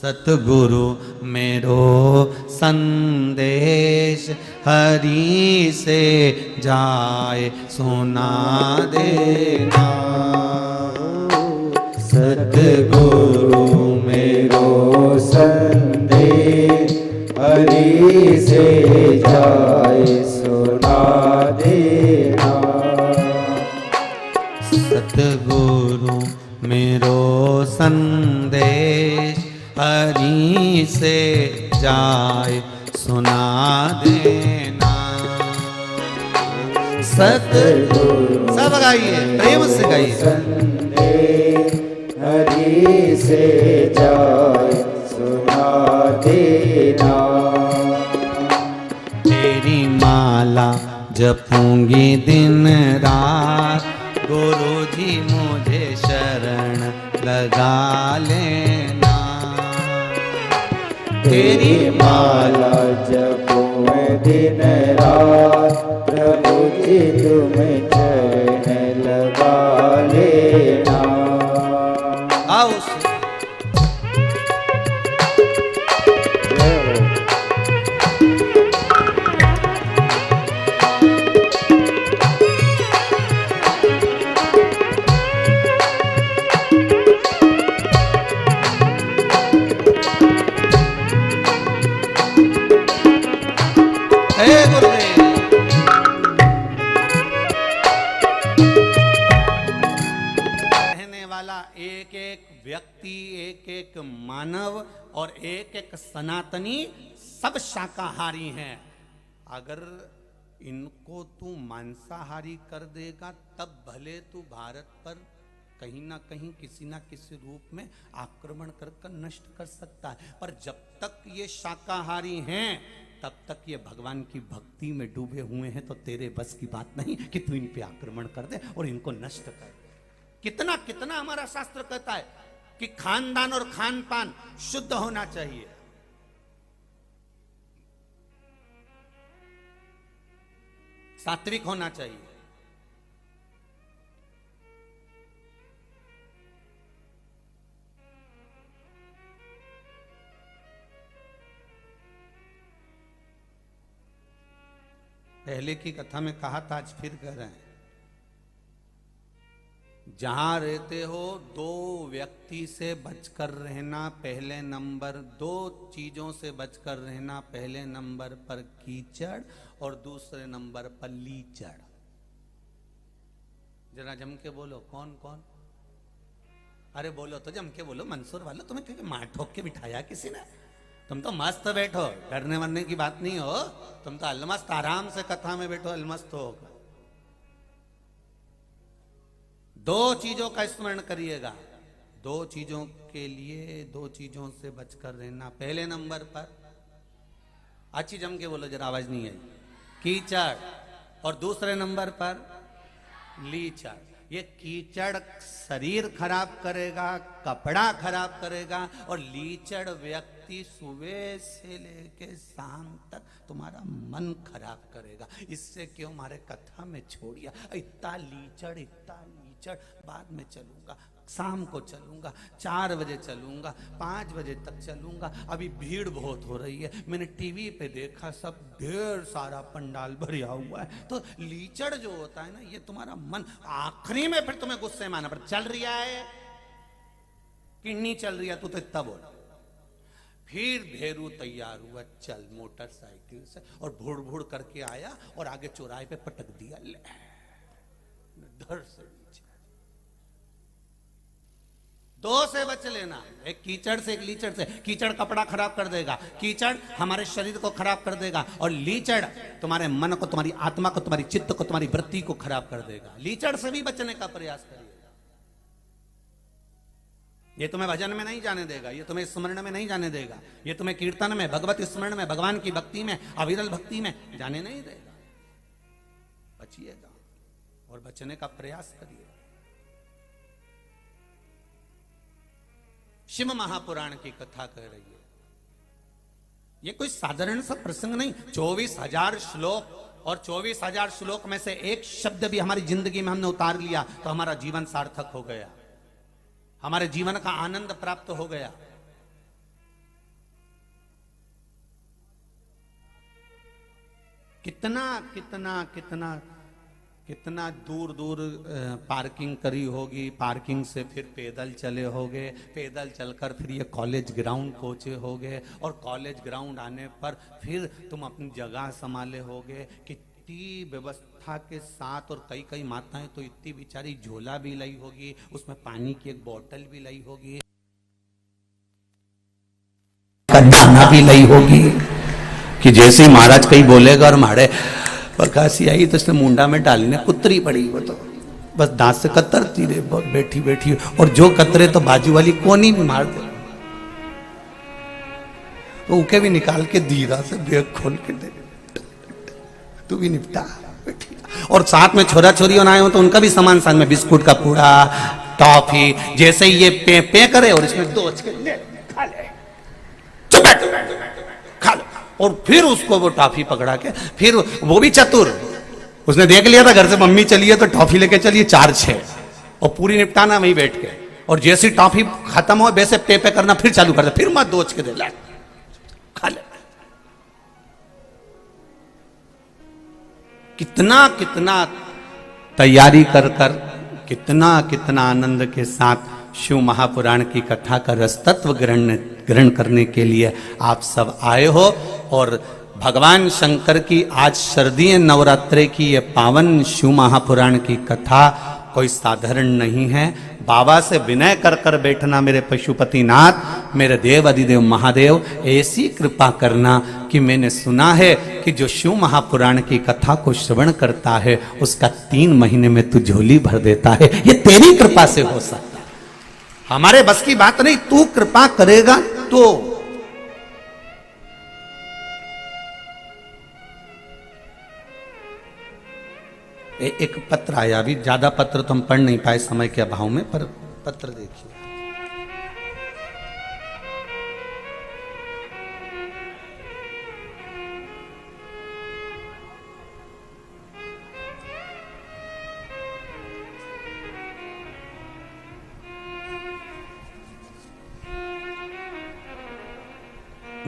सतगुरु मेरो संदेश हरि से जाए सुना देना। सतगुरु मेरो संदेश हरि से जाए सुना देना। सतगुरु मेरो संदेश हरि से जाए सुना देना। सतगुरु सब गाइए, प्रेम से गाइए। संदेश हरि से जाए सुना देना। तेरी माला जपूंगी दिन रात, गुरु जी मुझे शरण लगा लेना। तेरी माला जपूं दिन रात, प्रभु जी तुम चरण लगा लेना। आओ एक एक व्यक्ति, एक एक मानव और एक एक सनातनी सब शाकाहारी हैं। अगर इनको तू मांसाहारी कर देगा तब भले तू भारत पर कहीं ना कहीं किसी ना किसी रूप में आक्रमण कर नष्ट कर सकता है, पर जब तक ये शाकाहारी हैं तब तक ये भगवान की भक्ति में डूबे हुए हैं। तो तेरे बस की बात नहीं कि तू इन पे आक्रमण कर दे और इनको नष्ट कर दे। कितना कितना हमारा शास्त्र कहता है कि खानदान और खान पान शुद्ध होना चाहिए। सात्विक होना चाहिए। पहले की कथा में कहा था, आज फिर कह रहे हैं। जहां रहते हो दो व्यक्ति से बचकर रहना पहले नंबर, दो चीजों से बचकर रहना पहले नंबर पर कीचड़ और दूसरे नंबर पर लीचड़। जरा जम के बोलो, कौन कौन? अरे बोलो तो जम के बोलो। मंसूर वालों, तुम्हें क्योंकि मार ठोक के बिठाया किसी ने? तुम तो मस्त बैठो, डरने वरने की बात नहीं हो। तुम तो अलमस्त आराम से कथा में बैठो, अलमस्त हो। दो चीजों का स्मरण करिएगा। दो चीजों के लिए, दो चीजों से बचकर रहना। पहले नंबर पर, अच्छी जम के बोलो, जरा आवाज नहीं आई, कीचड़, और दूसरे नंबर पर लीचड़। ये कीचड़ शरीर खराब करेगा, कपड़ा खराब करेगा, और लीचड़ व्यक्ति सुबह से लेके शाम तक तुम्हारा मन खराब करेगा। इससे क्यों हमारे कथा में छोड़िया, इतना लीचड़, इतना लीचड़। बाद में चलूंगा, शाम को चलूंगा, 4 बजे चलूंगा, 5 बजे तक चलूंगा। अभी भीड़ बहुत हो रही है, मैंने टीवी पे देखा, सब ढेर सारा पंडाल भरा हुआ है। तो लीचड़ जो होता है ना, ये तुम्हारा मन आखिरी में फिर तुम्हें गुस्से में आना पर चल रहा है, किडनी चल रही है, तू तो इतना बोल। फिर भेरू तैयार हुआ, चल मोटरसाइकिल से, और भुड़ भुड़ करके आया और आगे चौराहे पे पटक दिया। ले डर से दो से बच लेना, एक कीचड़ से, एक लीचड़ से। कीचड़ कपड़ा खराब कर देगा, कीचड़ हमारे शरीर को खराब कर देगा, और लीचड़ तुम्हारे मन को, तुम्हारी आत्मा को, तुम्हारी चित्त को, तुम्हारी वृत्ति को खराब कर देगा। लीचड़ से भी बचने का प्रयास करिए। ये तुम्हें भजन में नहीं जाने देगा, ये तुम्हें स्मरण में नहीं जाने देगा, ये तुम्हें कीर्तन में, भगवत स्मरण में, भगवान की भक्ति में, अविरल भक्ति में जाने नहीं देगा। बचिएगा और बचने का प्रयास करिए। शिव महापुराण की कथा कह रही है। ये कोई साधारण सा प्रसंग नहीं। 24,000 श्लोक, और 24,000 श्लोक में से एक शब्द भी हमारी जिंदगी में हमने उतार लिया तो हमारा जीवन सार्थक हो गया, हमारे जीवन का आनंद प्राप्त हो गया। कितना कितना कितना कितना दूर दूर पार्किंग करी होगी, पार्किंग से फिर पैदल चले होगे, पैदल चलकर फिर ये कॉलेज ग्राउंड पहुंचे होगे, और कॉलेज ग्राउंड आने पर फिर तुम अपनी जगह संभाले होगे। कितनी व्यवस्था के साथ, और कई कई माताएं तो इतनी बेचारी झोला भी लाई होगी, उसमें पानी की एक बोतल भी लाई होगी, दाना भी लाई होगी, कि जैसे ही महाराज कहीं बोलेगा और मारे प्रकाशी आई तो उसने मुंडा में डालने कुतरी पड़ी, वो तो बस दांत से कतरती रहे बैठी बैठी, और जो कतरे तो बाजू वाली कोनी में मार दे, तो उके भी निकाल के धीरा से बैग खोल के दे, तू भी निपटा बैठी। और साथ में छोरा छोरी आए हो तो उनका भी सामान साथ में, बिस्कुट का पूड़ा, टॉफी, जैसे ये पे पे करे और इसमें दोच के ले खा ले, खा लो, और फिर उसको वो टॉफी पकड़ा के, फिर वो भी चतुर, उसने देख लिया था घर से मम्मी चली है तो टॉफी लेके चलिए 4-6, और पूरी निपटाना वहीं बैठ के, और जैसी टॉफी खत्म हो वैसे पे पे करना फिर चालू कर दे, फिर मत दोच के दे, ले खा ले। कितना कितना तैयारी कर कर, कितना कितना आनंद के साथ शिव महापुराण की कथा का रस तत्व ग्रहण करने के लिए आप सब आए हो। और भगवान शंकर की आज शारदीय नवरात्रे की ये पावन शिव महापुराण की कथा कोई साधारण नहीं है। बाबा से विनय कर कर बैठना, मेरे पशुपतिनाथ, मेरे देव अधिदेव महादेव, ऐसी कृपा करना कि मैंने सुना है कि जो शिव महापुराण की कथा को श्रवण करता है उसका 3 महीने में तू झोली भर देता है। ये तेरी कृपा से हो सकता है, हमारे बस की बात नहीं, तू कृपा करेगा तो। एक पत्र आया, अभी ज्यादा पत्र तो हम पढ़ नहीं पाए समय के अभाव में, पर पत्र देखिए।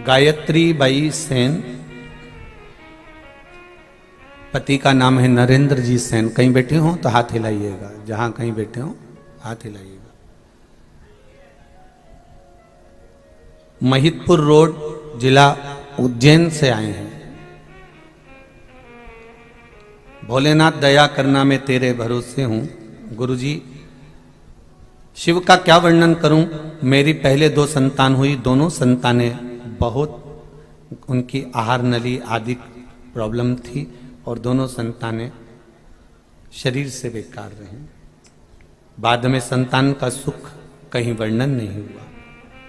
गायत्री बाई सेन, पति का नाम है नरेंद्र जी सेन। कहीं बैठे हो तो हाथ हिलाइएगा, जहां कहीं बैठे हो हाथ हिलाइएगा। महिदपुर रोड, जिला उज्जैन से आए हैं। भोलेनाथ दया करना, मैं तेरे भरोसे हूं। गुरुजी, शिव का क्या वर्णन करूं। मेरी पहले 2 संतान हुई, दोनों संतानें बहुत, उनकी आहार नली आदि प्रॉब्लम थी, और दोनों संतानें शरीर से बेकार रहीं। बाद में संतान का सुख कहीं वर्णन नहीं हुआ।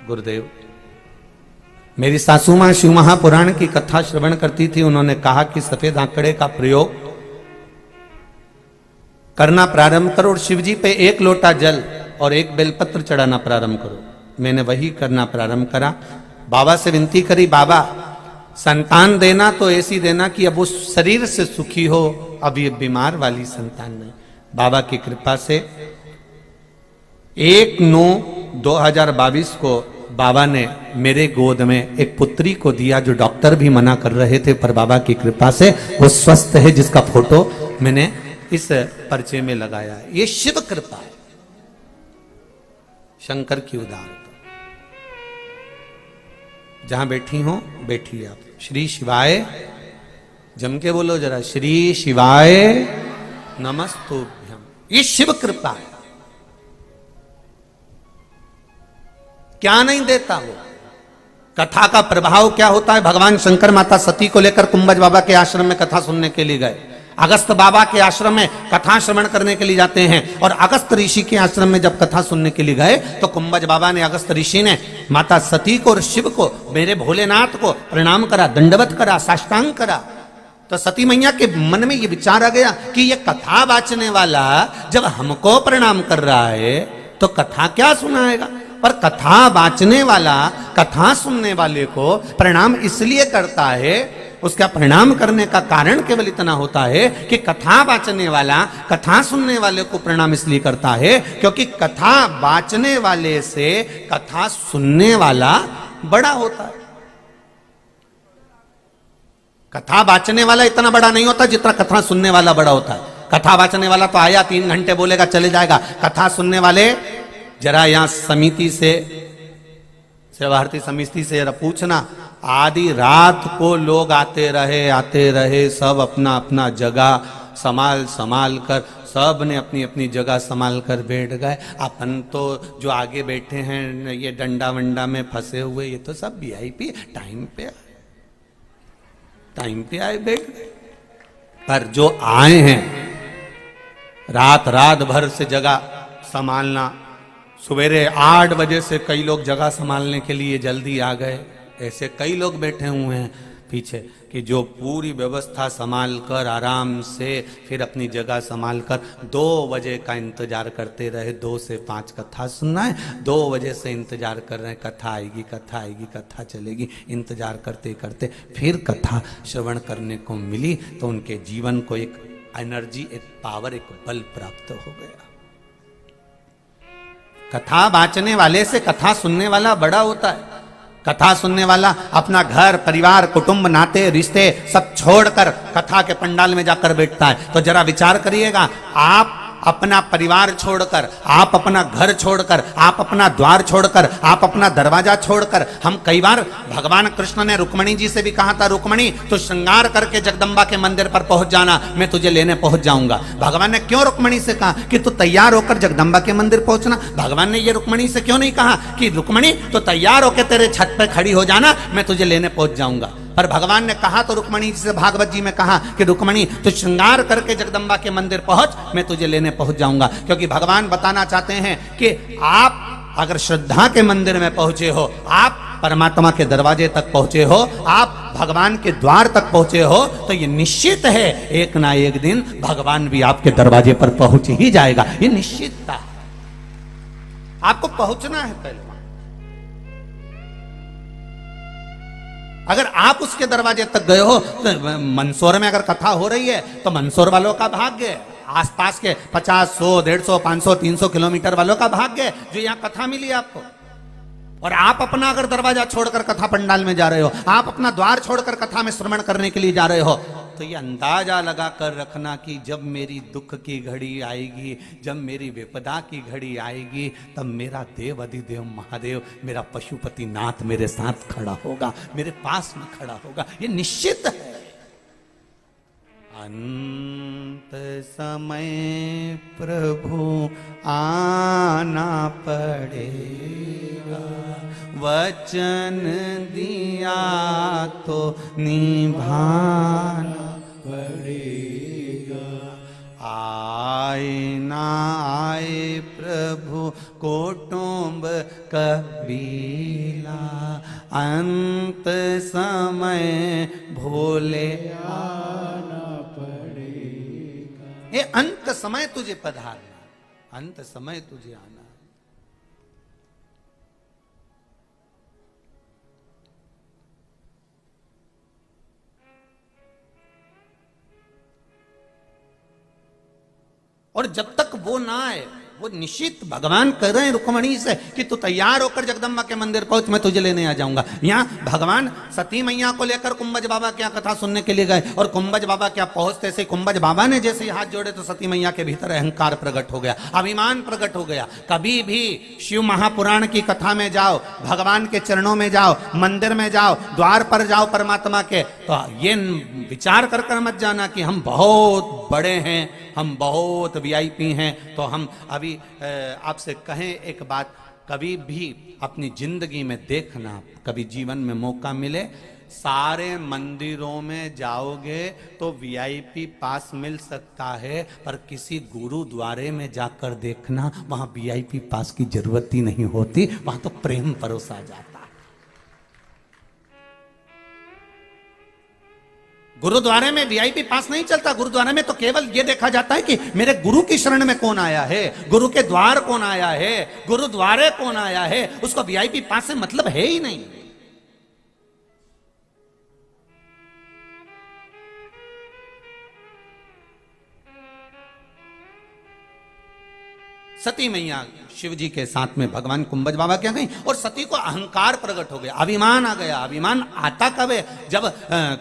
गुरुदेव, मेरी सासू मां शिव महापुराण की कथा श्रवण करती थी, उन्होंने कहा कि सफेद आंकड़े का प्रयोग करना प्रारंभ करो और शिव जी पे 1 लोटा जल और 1 बेलपत्र चढ़ाना प्रारंभ करो। मैंने वही करना प्रारंभ करा। बाबा से विनती करी, बाबा संतान देना तो ऐसी देना कि अब उस शरीर से सुखी हो, अब ये बीमार वाली संतान नहीं। बाबा की कृपा से 1/9/2022 को बाबा ने मेरे गोद में एक पुत्री को दिया, जो डॉक्टर भी मना कर रहे थे, पर बाबा की कृपा से वो स्वस्थ है, जिसका फोटो मैंने इस पर्चे में लगाया। ये शिव कृपा है, शंकर की उदारता। जहां बैठी हो बैठिए आप। श्री शिवाय, जम के बोलो जरा, श्री शिवाय नमस्तुभ्यम। ये शिव कृपा है, क्या नहीं देता वो। कथा का प्रभाव क्या होता है। भगवान शंकर माता सती को लेकर कुंभज बाबा के आश्रम में कथा सुनने के लिए गए। अगस्त बाबा के आश्रम में कथा श्रवण करने के लिए जाते हैं, और अगस्त ऋषि के आश्रम में जब कथा सुनने के लिए गए तो कुंभज बाबा ने, अगस्त ऋषि ने माता सती को और शिव को, मेरे भोलेनाथ को प्रणाम करा, दंडवत करा, साष्टांग करा। तो सती मैया के मन में ये विचार आ गया कि ये कथा वाचने वाला जब हमको प्रणाम कर रहा है तो कथा क्या सुनाएगा। पर कथा वाचने वाला कथा सुनने वाले को प्रणाम इसलिए करता है, उसका प्रणाम करने का कारण केवल इतना होता है कि कथा वाचने वाला कथा सुनने वाले को प्रणाम इसलिए करता है क्योंकि कथा वाचने वाले से कथा सुनने वाला बड़ा होता है। कथा वाचने वाला इतना बड़ा नहीं होता जितना कथा सुनने वाला बड़ा होता है। कथा वाचने वाला तो आया 3 घंटे बोलेगा चले जाएगा। कथा सुनने वाले जरा यहां समिति से भारतीय समिति से जरा पूछना, आधी रात को लोग आते रहे सब अपना अपना जगह संभाल कर, सब ने अपनी अपनी जगह संभाल कर बैठ गए। अपन तो जो आगे बैठे हैं ये डंडा वंडा में फंसे हुए, ये तो सब वीआईपी टाइम पे आए बैठ गए। पर जो आए हैं रात भर से जगह संभालना, सवेरे 8 बजे से कई लोग जगह संभालने के लिए जल्दी आ गए। ऐसे कई लोग बैठे हुए हैं पीछे कि जो पूरी व्यवस्था संभाल कर आराम से फिर अपनी जगह संभाल कर 2 बजे का इंतजार करते रहे। 2 से 5 कथा सुनना है, 2 बजे से इंतजार कर रहे हैं, कथा आएगी कथा चलेगी। इंतजार करते करते फिर कथा श्रवण करने को मिली तो उनके जीवन को एक एनर्जी, एक पावर, एक बल प्राप्त हो गया। कथा वाचने वाले से कथा सुनने वाला बड़ा होता है। कथा सुनने वाला अपना घर परिवार कुटुंब नाते रिश्ते सब छोड़कर कथा के पंडाल में जाकर बैठता है। तो जरा विचार करिएगा, आप अपना परिवार छोड़कर, आप अपना घर छोड़कर, आप अपना द्वार छोड़कर, आप अपना दरवाजा छोड़कर, हम कई बार भगवान कृष्ण ने रुक्मणी जी से भी कहा था, रुक्मणी तो श्रृंगार करके जगदम्बा के मंदिर पर पहुंच जाना, मैं तुझे लेने पहुंच जाऊंगा। भगवान ने क्यों रुक्मणी से कहा कि तू तैयार होकर जगदम्बा के मंदिर पहुंचना? भगवान ने ये रुक्मणी से क्यों नहीं कहा कि रुक्मणी तो तैयार होकर तेरे छत पर खड़ी हो जाना, मैं तुझे लेने पहुंच जाऊंगा? पर भगवान ने कहा तो रुक्मणी जी से, भागवत जी में कहा कि रुक्मणी तो श्रृंगार करके जगदम्बा के मंदिर पहुंच, मैं तुझे लेने पहुंच जाऊंगा। क्योंकि भगवान बताना चाहते हैं कि आप अगर श्रद्धा के मंदिर में पहुंचे हो, आप परमात्मा के दरवाजे तक पहुंचे हो, आप भगवान के द्वार तक पहुंचे हो, तो ये निश्चित है एक ना एक दिन भगवान भी आपके दरवाजे पर पहुंच ही जाएगा। ये निश्चितता, आपको पहुंचना है पहले। अगर आप उसके दरवाजे तक गए हो तो मंदसौर में अगर कथा हो रही है तो मंदसौर वालों का भाग्य है, आसपास के 50, 100, 150, 500, 300 किलोमीटर वालों का भाग्य है जो यहाँ कथा मिली आपको। और आप अपना अगर दरवाजा छोड़कर कथा पंडाल में जा रहे हो, आप अपना द्वार छोड़कर कथा में श्रवण करने के लिए जा रहे हो, तो ये अंदाजा लगा कर रखना कि जब मेरी दुख की घड़ी आएगी, जब मेरी विपदा की घड़ी आएगी, तब मेरा देव अधिदेव महादेव, मेरा पशुपति नाथ मेरे साथ खड़ा होगा, मेरे पास में खड़ा होगा। ये निश्चित है। अंत समय प्रभु आना पड़ेगा, वचन दिया तो निभाना पड़ेगा। आए ना आए प्रभु कुटुंब कबीला, अंत समय भोले आना पड़ेगा। ये अंत समय तुझे पधारना, अंत समय तुझे आना। और जब तक वो ना आए, वो निश्चित भगवान कह रहे हैं रुक्मणी से कि तू तैयार होकर जगदम्बा के मंदिर पहुंच, मैं तुझे लेने आ जाऊंगा। यहाँ भगवान सती मैया को लेकर कुंभज बाबा क्या कथा सुनने के लिए गए, और कुंभज बाबा क्या पहुंचते से कुंभज बाबा ने जैसे हाथ जोड़े तो सती मैया के भीतर अहंकार प्रकट हो गया, अभिमान प्रकट हो गया। कभी भी शिव महापुराण की कथा में जाओ, भगवान के चरणों में जाओ, मंदिर में जाओ, द्वार पर जाओ परमात्मा के, तो ये विचार कर मत जाना कि हम बहुत बड़े हैं, हम बहुत वीआईपी हैं। तो हम अभी आपसे कहें एक बात, कभी भी अपनी जिंदगी में देखना, कभी जीवन में मौका मिले, सारे मंदिरों में जाओगे तो वीआईपी पास मिल सकता है, पर किसी गुरुद्वारे में जाकर देखना, वहां वीआईपी पास की जरूरत ही नहीं होती, वहां तो प्रेम परोसा जाता। गुरुद्वारे में वीआईपी पास नहीं चलता। गुरुद्वारे में तो केवल यह देखा जाता है कि मेरे गुरु की शरण में कौन आया है, गुरु के द्वार कौन आया है, गुरुद्वारे कौन आया है, उसको वीआईपी पास से मतलब है ही नहीं। सती मैया शिव जी के साथ में भगवान कुंभज बाबा क्या गई और सती को अहंकार प्रकट हो गया, अभिमान आ गया। अभिमान आता कब है? जब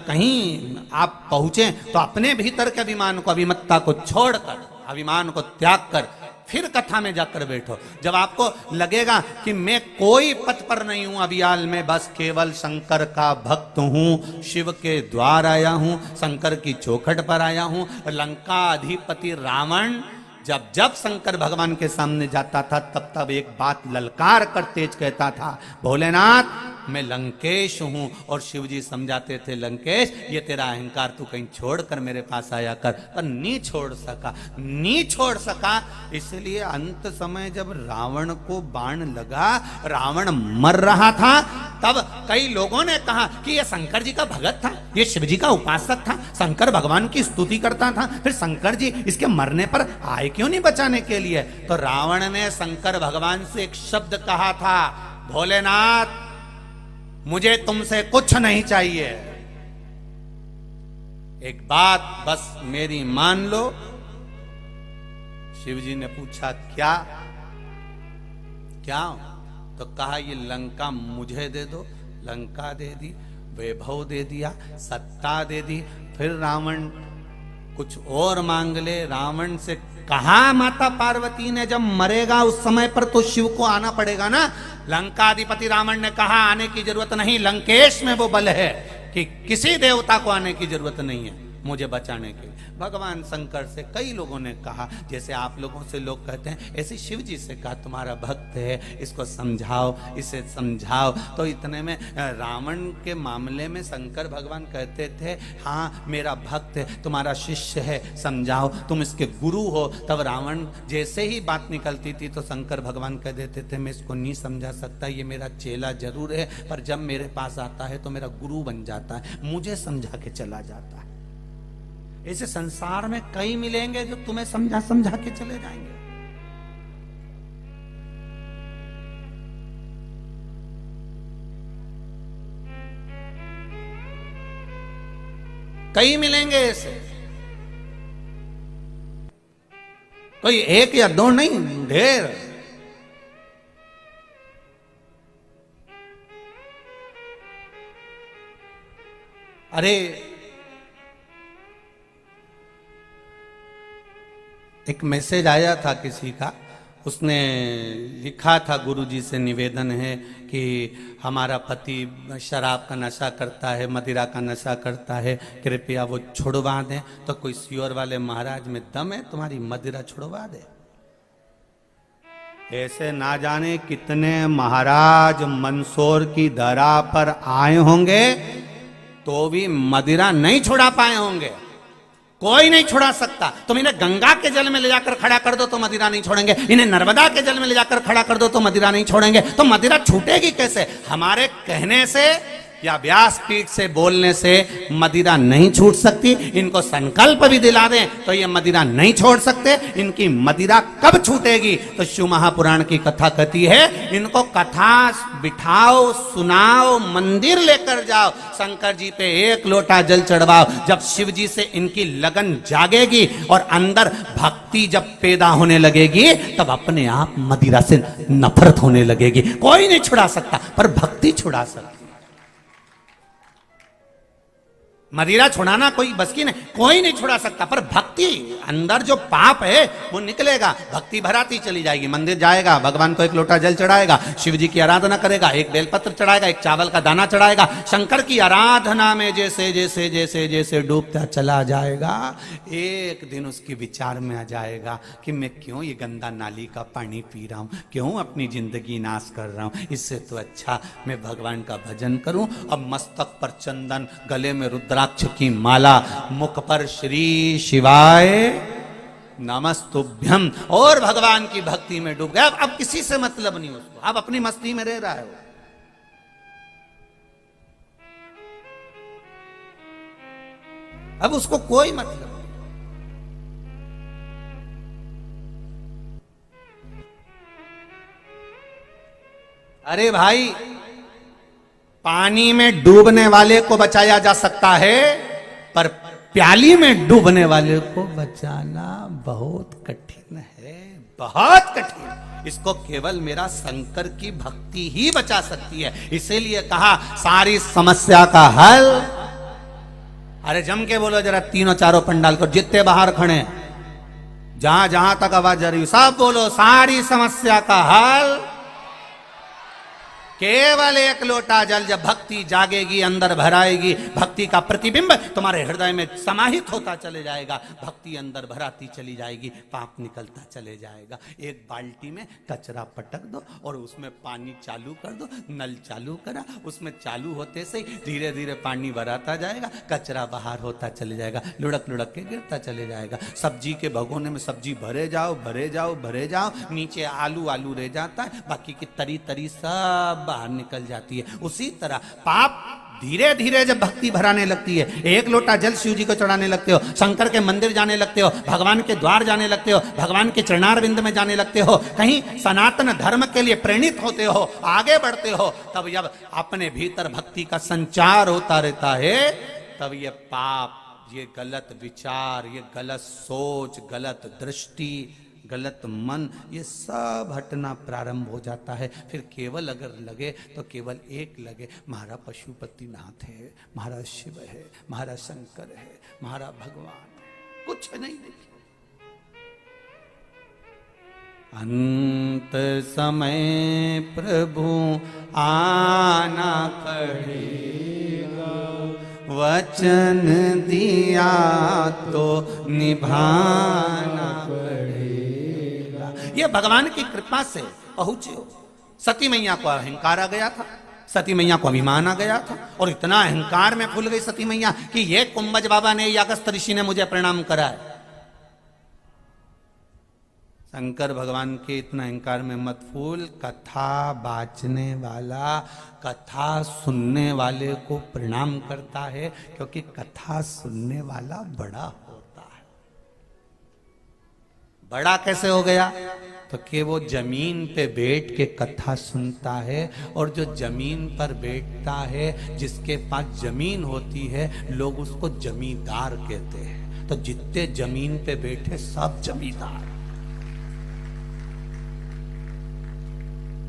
कहीं आप पहुंचे तो अपने भीतर के अभिमान को, अभिमत्ता को छोड़कर, अभिमान को त्याग कर फिर कथा में जाकर बैठो। जब आपको लगेगा कि मैं कोई पद पर नहीं हूं अभियाल में, बस केवल शंकर का भक्त हूं, शिव के द्वार आया हूं, शंकर की चौखट पर आया हूं। लंका अधिपति रावण जब जब शंकर भगवान के सामने जाता था तब तब एक बात ललकार कर तेज कहता था, भोलेनाथ मैं लंकेश हूं। और शिव जी समझाते थे, लंकेश ये तेरा अहंकार तू कहीं छोड़कर मेरे पास आया कर, पर नहीं छोड़ सका। इसलिए अंत समय जब रावण को बाण लगा, रावण मर रहा था, तब कई लोगों ने कहा कि ये शंकर जी का भगत था, ये शिव जी का उपासक था, शंकर भगवान की स्तुति करता था, फिर शंकर जी इसके मरने पर आए क्यों नहीं बचाने के लिए? तो रावण ने शंकर भगवान से एक शब्द कहा था, भोलेनाथ मुझे तुमसे कुछ नहीं चाहिए, एक बात बस मेरी मान लो। शिव जी ने पूछा क्या? तो कहा ये लंका मुझे दे दो। लंका दे दी, वैभव दे दिया, सत्ता दे दी। फिर रावण कुछ और मांग ले। रावण से कहा माता पार्वती ने जब मरेगा उस समय पर तो शिव को आना पड़ेगा ना। लंकाधिपति रावण ने कहा आने की जरूरत नहीं, लंकेश में वो बल है कि किसी देवता को आने की जरूरत नहीं है मुझे बचाने के लिए। भगवान शंकर से कई लोगों ने कहा, जैसे आप लोगों से लोग कहते हैं, ऐसे शिव जी से कहा तुम्हारा भक्त है, इसको समझाओ, इसे समझाओ। तो इतने में रावण के मामले में शंकर भगवान कहते थे, हाँ मेरा भक्त है, तुम्हारा शिष्य है, समझाओ, तुम इसके गुरु हो। तब रावण जैसे ही बात निकलती थी तो शंकर भगवान कह देते थे, मैं इसको नहीं समझा सकता, ये मेरा चेला जरूर है, पर जब मेरे पास आता है तो मेरा गुरु बन जाता है, मुझे समझा के चला जाता है। ऐसे संसार में कई मिलेंगे जो तुम्हें समझा समझा के चले जाएंगे। कई मिलेंगे ऐसे, कोई एक या दो नहीं, ढेर। अरे एक मैसेज आया था किसी का, उसने लिखा था, गुरुजी से निवेदन है कि हमारा पति शराब का नशा करता है, मदिरा का नशा करता है, कृपया वो छुड़वा दें। तो कोई सियोर वाले महाराज में दम है, तुम्हारी मदिरा छुड़वा दे। ऐसे ना जाने कितने महाराज मंदसौर की धरा पर आए होंगे तो भी मदिरा नहीं छुड़ा पाए होंगे। कोई नहीं छुड़ा सकता। तुम इन्हें गंगा के जल में ले जाकर खड़ा कर दो तो मदिरा नहीं छोड़ेंगे, इन्हें नर्मदा के जल में ले जाकर खड़ा कर दो तो मदिरा नहीं छोड़ेंगे। तो मदिरा छूटेगी कैसे? हमारे कहने से या व्यासपीठ से बोलने से मदिरा नहीं छूट सकती। इनको संकल्प भी दिला दें तो ये मदिरा नहीं छोड़ सकते। इनकी मदिरा कब छूटेगी? तो शिव महापुराण की कथा कहती है, इनको कथा बिठाओ, सुनाओ, मंदिर लेकर जाओ, शंकर जी पे एक लोटा जल चढ़वाओ। जब शिव जी से इनकी लगन जागेगी और अंदर भक्ति जब पैदा होने लगेगी तब अपने आप मदिरा से नफरत होने लगेगी। कोई नहीं छुड़ा सकता, पर भक्ति छुड़ा सकती। मदिरा छुड़ाना कोई बस की नहीं, कोई नहीं छुड़ा सकता, पर भक्ति, अंदर जो पाप है वो निकलेगा। भक्ति भराती चली जाएगी। मंदिर जाएगा, भगवान को एक लोटा जल चढ़ाएगा, शिव जी की आराधना करेगा, एक बेलपत्र चढ़ाएगा, एक चावल का दाना चढ़ाएगा। शंकर की आराधना में जैसे जैसे जैसे जैसे डूबता चला जाएगा, एक दिन उसके विचार में आ जाएगा कि मैं क्यों ये गंदा नाली का पानी पी रहा हूं, क्यों अपनी जिंदगी नाश कर रहा हूं। इससे तो अच्छा मैं भगवान का भजन करूं। अब मस्तक पर चंदन, गले में रुद्राक्ष की माला, मुख पर श्री शिवाय नमस्तुभ्यम, और भगवान की भक्ति में डूब गया। अब किसी से मतलब नहीं उसको, अब अपनी मस्ती में रह रहा है वो। अब उसको कोई मतलब नहीं। अरे भाई, पानी में डूबने वाले को बचाया जा सकता है, पर प्याली में डूबने वाले को बचाना बहुत कठिन है। बहुत कठिन। इसको केवल मेरा शंकर की भक्ति ही बचा सकती है। इसीलिए कहा सारी समस्या का हल। अरे जम के बोलो जरा, तीनों चारों पंडाल को, जितने बाहर खड़े जहां जहां तक आवाज जा रही है सब बोलो, सारी समस्या का हल केवल एक लोटा जल। जब भक्ति जागेगी, अंदर भराएगी, भक्ति का प्रतिबिंब तुम्हारे हृदय में समाहित होता चले जाएगा, भक्ति अंदर भराती चली जाएगी, पाप निकलता चले जाएगा। एक बाल्टी में कचरा पटक दो और उसमें पानी चालू कर दो, नल चालू करा, उसमें चालू होते से धीरे धीरे पानी भराता जाएगा, कचरा बाहर होता चले जाएगा, लुढ़क लुढ़क के गिरता चले जाएगा। सब्जी के भगोने में सब्जी भरे जाओ भरे जाओ भरे जाओ, नीचे आलू आलू रह जाता है, बाकी की तरी तरी सब बाहर निकल जाती है। उसी तरह पाप धीरे धीरे जब भक्ति भराने लगती है, एक लोटा जल शिव जी को चढ़ाने लगते हो, शंकर के मंदिर जाने लगते हो, भगवान के द्वार जाने लगते हो, भगवान के चरणारविंद में जाने लगते हो, कहीं सनातन धर्म के लिए प्रेरित होते हो, आगे बढ़ते हो, तब जब अपने भीतर भक्ति का संचार होता रहता है, तब ये पाप, ये गलत विचार, ये गलत सोच, गलत दृष्टि, गलत मन, ये सब हटना प्रारंभ हो जाता है। फिर केवल अगर लगे तो केवल एक लगे, महारा पशुपतिनाथ है, महारा शिव है, महारा शंकर है, महारा भगवान, कुछ नहीं देखिए। अंत समय प्रभु आना पड़ेगा, वचन दिया तो निभाना पड़ेगा। ये भगवान की कृपा से पहुंचे हो। सती मैया को अहंकार आ गया था, सती मैया को अभिमान आ गया था, और इतना अहंकार में फूल गई सती मैया कि ये कुंभज बाबा ने या अगस्त ऋषि ने मुझे प्रणाम करा है। शंकर भगवान के इतना अहंकार में मत फूल, कथा बाचने वाला कथा सुनने वाले को प्रणाम करता है, क्योंकि कथा सुनने वाला बड़ा होता है। बड़ा कैसे हो गया? तो कि वो जमीन पे बैठ के कथा सुनता है, और जो जमीन पर बैठता है, जिसके पास जमीन होती है, लोग उसको जमींदार कहते हैं। तो जितने जमीन पे बैठे सब जमींदार।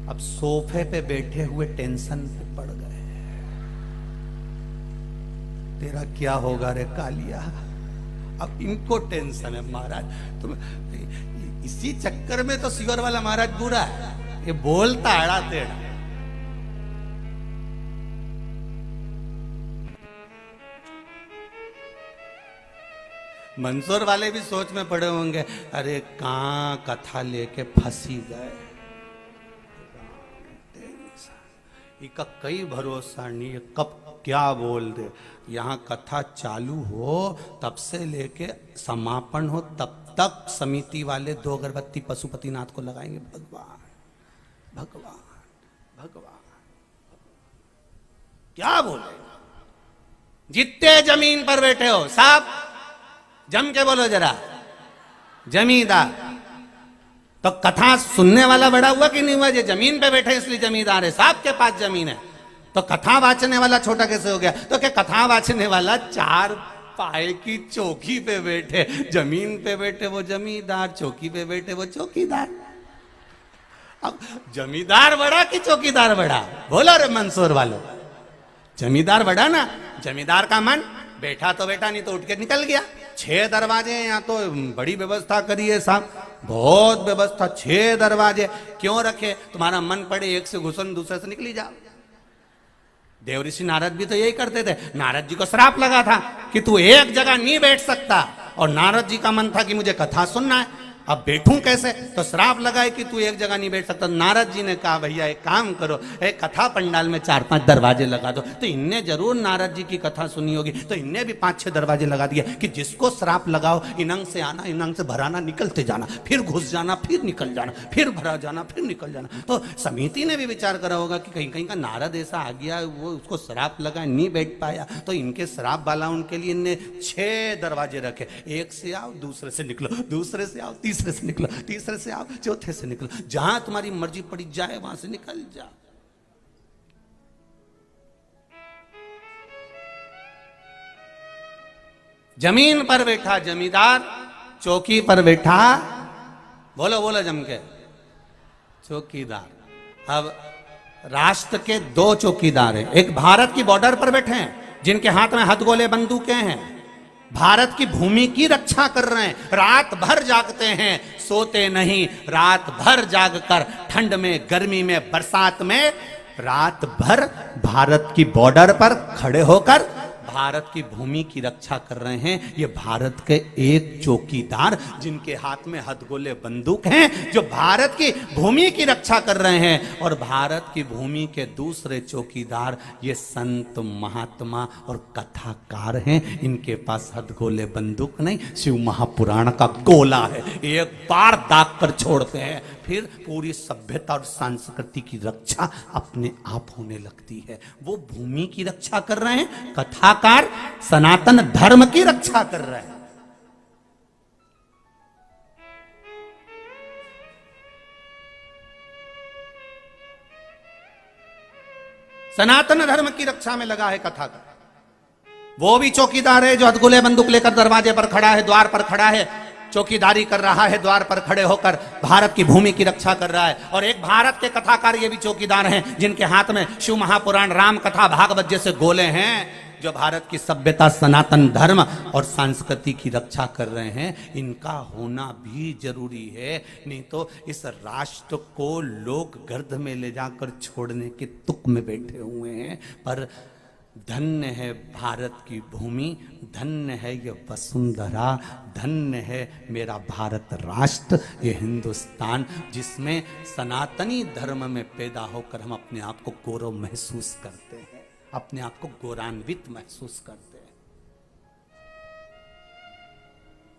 अब सोफे पे बैठे हुए टेंशन पे पड़ गए, तेरा क्या होगा रे कालिया। अब इनको टेंशन है, महाराज तुम इसी चक्कर में तो सिवर वाला महाराज बुरा है, ये बोलता अड़ा टेढ़ा। मंसूर वाले भी सोच में पड़े होंगे, अरे कहां कथा लेके फंसी गए, इसका कई भरोसा नहीं है, कब क्या बोल दे। यहाँ कथा चालू हो तब से लेके समापन हो तब तक समिति वाले 2 अगरबत्ती पशुपतिनाथ को लगाएंगे। भगवान भगवान भगवान, क्या बोले। जितने जमीन पर बैठे हो सब जम के बोलो जरा, जमींदार। तो कथा सुनने वाला बड़ा हुआ कि नहीं हुआ? जो जमीन पे बैठे इसलिए जमींदार है, सबके पास जमीन है। तो कथा वाचने वाला छोटा कैसे हो गया? तो क्या कथा वाचने वाला 4 पाए की चौकी पे बैठे, जमीन पे बैठे वो जमींदार, चौकी पे बैठे वो चौकीदार। अब जमींदार बड़ा कि चौकीदार बड़ा? बोलो रे मंसूर वालों, जमींदार बड़ा ना। जमींदार का मन बैठा तो बैठा, नहीं तो उठ के निकल गया। 6 दरवाजे हैं, यहाँ तो बड़ी व्यवस्था करी है साहब, बहुत व्यवस्था। 6 दरवाजे क्यों रखे? तुम्हारा मन पड़े एक से घुसन दूसरे से निकली जाओ। देवऋषि नारद भी तो यही करते थे। नारद जी को श्राप लगा था कि तू एक जगह नहीं बैठ सकता, और नारद जी का मन था कि मुझे कथा सुनना है, अब बैठूं कैसे? तो श्राप लगाए कि तू एक जगह नहीं बैठ सकता। नारद जी ने कहा भैया एक काम करो, एक कथा पंडाल में 4-5 दरवाजे लगा दो। तो इनने जरूर नारद जी की कथा सुनी होगी, तो इनने भी 5-6 दरवाजे लगा दिए कि जिसको श्राप लगाओ, इनंग से आना, इनंग से भराना, निकलते जाना, फिर घुस जाना, फिर निकल जाना, फिर भरा जाना, फिर निकल जाना। तो समिति ने भी विचार करा होगा कि कहीं कहीं का नारद ऐसा आ गया, वो उसको श्राप लगा, नहीं बैठ पाया, तो इनके श्राप वाला उनके लिए इनने 6 दरवाजे रखे। एक से आओ, दूसरे से निकलो, दूसरे से आओ, तीसरे से निकलो, तीसरे से आओ, चौथे से निकलो, जहां तुम्हारी मर्जी पड़ी जाए वहां से निकल जाओ। जमीन पर बैठा जमींदार, चौकी पर बैठा बोलो बोलो जम के, चौकीदार। अब राष्ट्र के दो चौकीदार हैं, एक भारत की बॉर्डर पर बैठे हैं जिनके हाथ में हथगोले बंदूकें हैं, भारत की भूमि की रक्षा कर रहे हैं, रात भर जागते हैं, सोते नहीं, रात भर जागकर ठंड में, गर्मी में, बरसात में, रात भर भारत की बॉर्डर पर खड़े होकर भारत की भूमि की रक्षा कर रहे हैं। ये भारत के एक चौकीदार जिनके हाथ में हथगोले बंदूक हैं, जो भारत की भूमि की रक्षा कर रहे हैं। और भारत की भूमि के दूसरे चौकीदार ये संत, महात्मा और कथाकार हैं। इनके पास हथगोले बंदूक नहीं, शिव महापुराण का गोला है, एक बार दाग कर छोड़ते हैं, फिर पूरी सभ्यता और संस्कृति की रक्षा अपने आप होने लगती है। वो भूमि की रक्षा कर रहे हैं, कथाकार सनातन धर्म की रक्षा कर रहे हैं। सनातन धर्म की रक्षा में लगा है कथाकार। वो भी चौकीदार है जो हथगोले बंदूक लेकर दरवाजे पर खड़ा है, द्वार पर खड़ा है, चौकीदारी कर रहा है, द्वार पर खड़े होकर भारत की भूमि की रक्षा कर रहा है। और एक भारत के कथाकार ये भी चौकीदार हैं जिनके हाथ में शिव महापुराण, राम कथा, भागवत जैसे गोले हैं, जो भारत की सभ्यता, सनातन धर्म और संस्कृति की रक्षा कर रहे हैं। इनका होना भी जरूरी है, नहीं तो इस राष्ट्र को लोग गर्द में ले जाकर छोड़ने के तुक में बैठे हुए हैं। पर धन्य है भारत की भूमि, धन्य है ये वसुंधरा, धन्य है मेरा भारत राष्ट्र, ये हिंदुस्तान, जिसमें सनातनी धर्म में पैदा होकर हम अपने आप को गौरव महसूस करते हैं, अपने आप को गौरवान्वित महसूस करते हैं।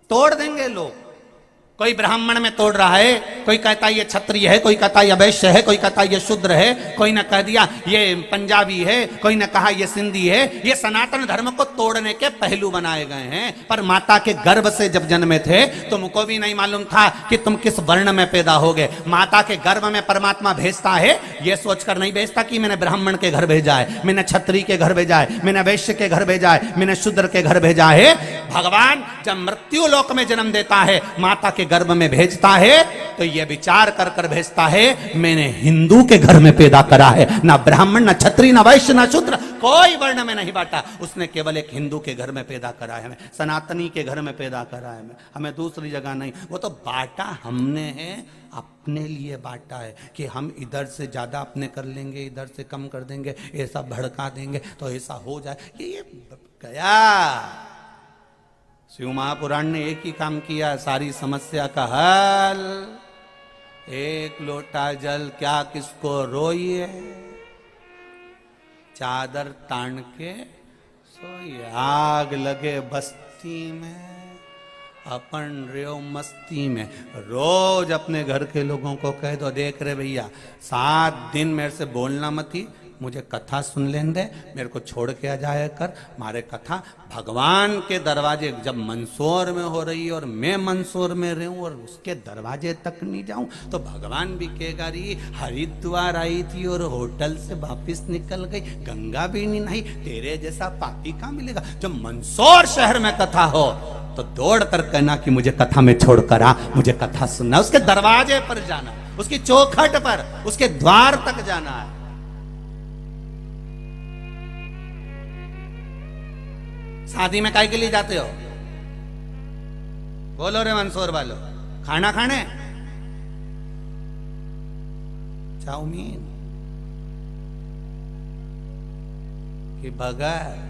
तोड़ देंगे लोग, कोई ब्राह्मण में तोड़ रहा है, कोई कहता ये क्षत्रिय है, कोई कहता ये वैश्य है, कोई कहता ये शूद्र है, कोई ने कह दिया ये पंजाबी है, कोई ने कहा ये सिंधी है। ये सनातन धर्म को तोड़ने के पहलू बनाए गए हैं। पर माता के गर्भ से जब जन्मे थे तुमको भी नहीं मालूम था कि तुम किस वर्ण में पैदा होगे। माता के गर्भ में परमात्मा भेजता है, ये सोचकर नहीं भेजता कि मैंने ब्राह्मण के घर भेजा है, मैंने क्षत्रिय के घर भेजा है, मैंने वैश्य के घर भेजा है, मैंने शूद्र के घर भेजा है। भगवान जब मृत्यु लोक में जन्म देता है, माता के गर्भ में भेजता है, तो यह विचार कर कर भेजता है मैंने हिंदू के घर में पैदा करा है, ना ब्राह्मण, ना क्षत्रिय, ना वैश्य, ना शूद्र, कोई वर्ण में नहीं बांटा। उसने केवल एक हिंदू के घर में पैदा करा है, हमें सनातनी के घर में पैदा करा है, हमें दूसरी जगह नहीं। वो तो बांटा हमने है, अपने लिए बांटा है कि हम इधर से ज्यादा अपने कर लेंगे, इधर से कम कर देंगे, ऐसा भड़का देंगे तो ऐसा हो जाए। ये गया। शिव महापुराण ने एक ही काम किया, सारी समस्या का हल। एक लोटा जल क्या किसको रोइए, चादर तान के सोइए। आग लगे बस्ती में, अपन रेव मस्ती में। रोज अपने घर के लोगों को कह दो, देख रहे भैया 7 दिन मेरे से बोलना मत ही, मुझे कथा सुन लेने दे, मेरे को छोड़ के आ जाया कर। मारे कथा भगवान के दरवाजे जब मंदसौर में हो रही है और मैं मंदसौर में रहूं और उसके दरवाजे तक नहीं जाऊं तो भगवान भी कहेगा रही हरिद्वार आई थी और होटल से वापिस निकल गई, गंगा भी नहीं नहाई, तेरे जैसा पापी कहां मिलेगा। जब मंदसौर शहर में कथा हो तो दौड़ कर कहना कि मुझे कथा में छोड़कर आ, मुझे कथा सुनना। उसके दरवाजे पर जाना, उसकी चौखट पर, उसके द्वार तक जाना है। शादी में काय के लिए जाते हो? बोलो रे मंदसौर वालों, खाना खाने? चाउमीन कि बर्गर?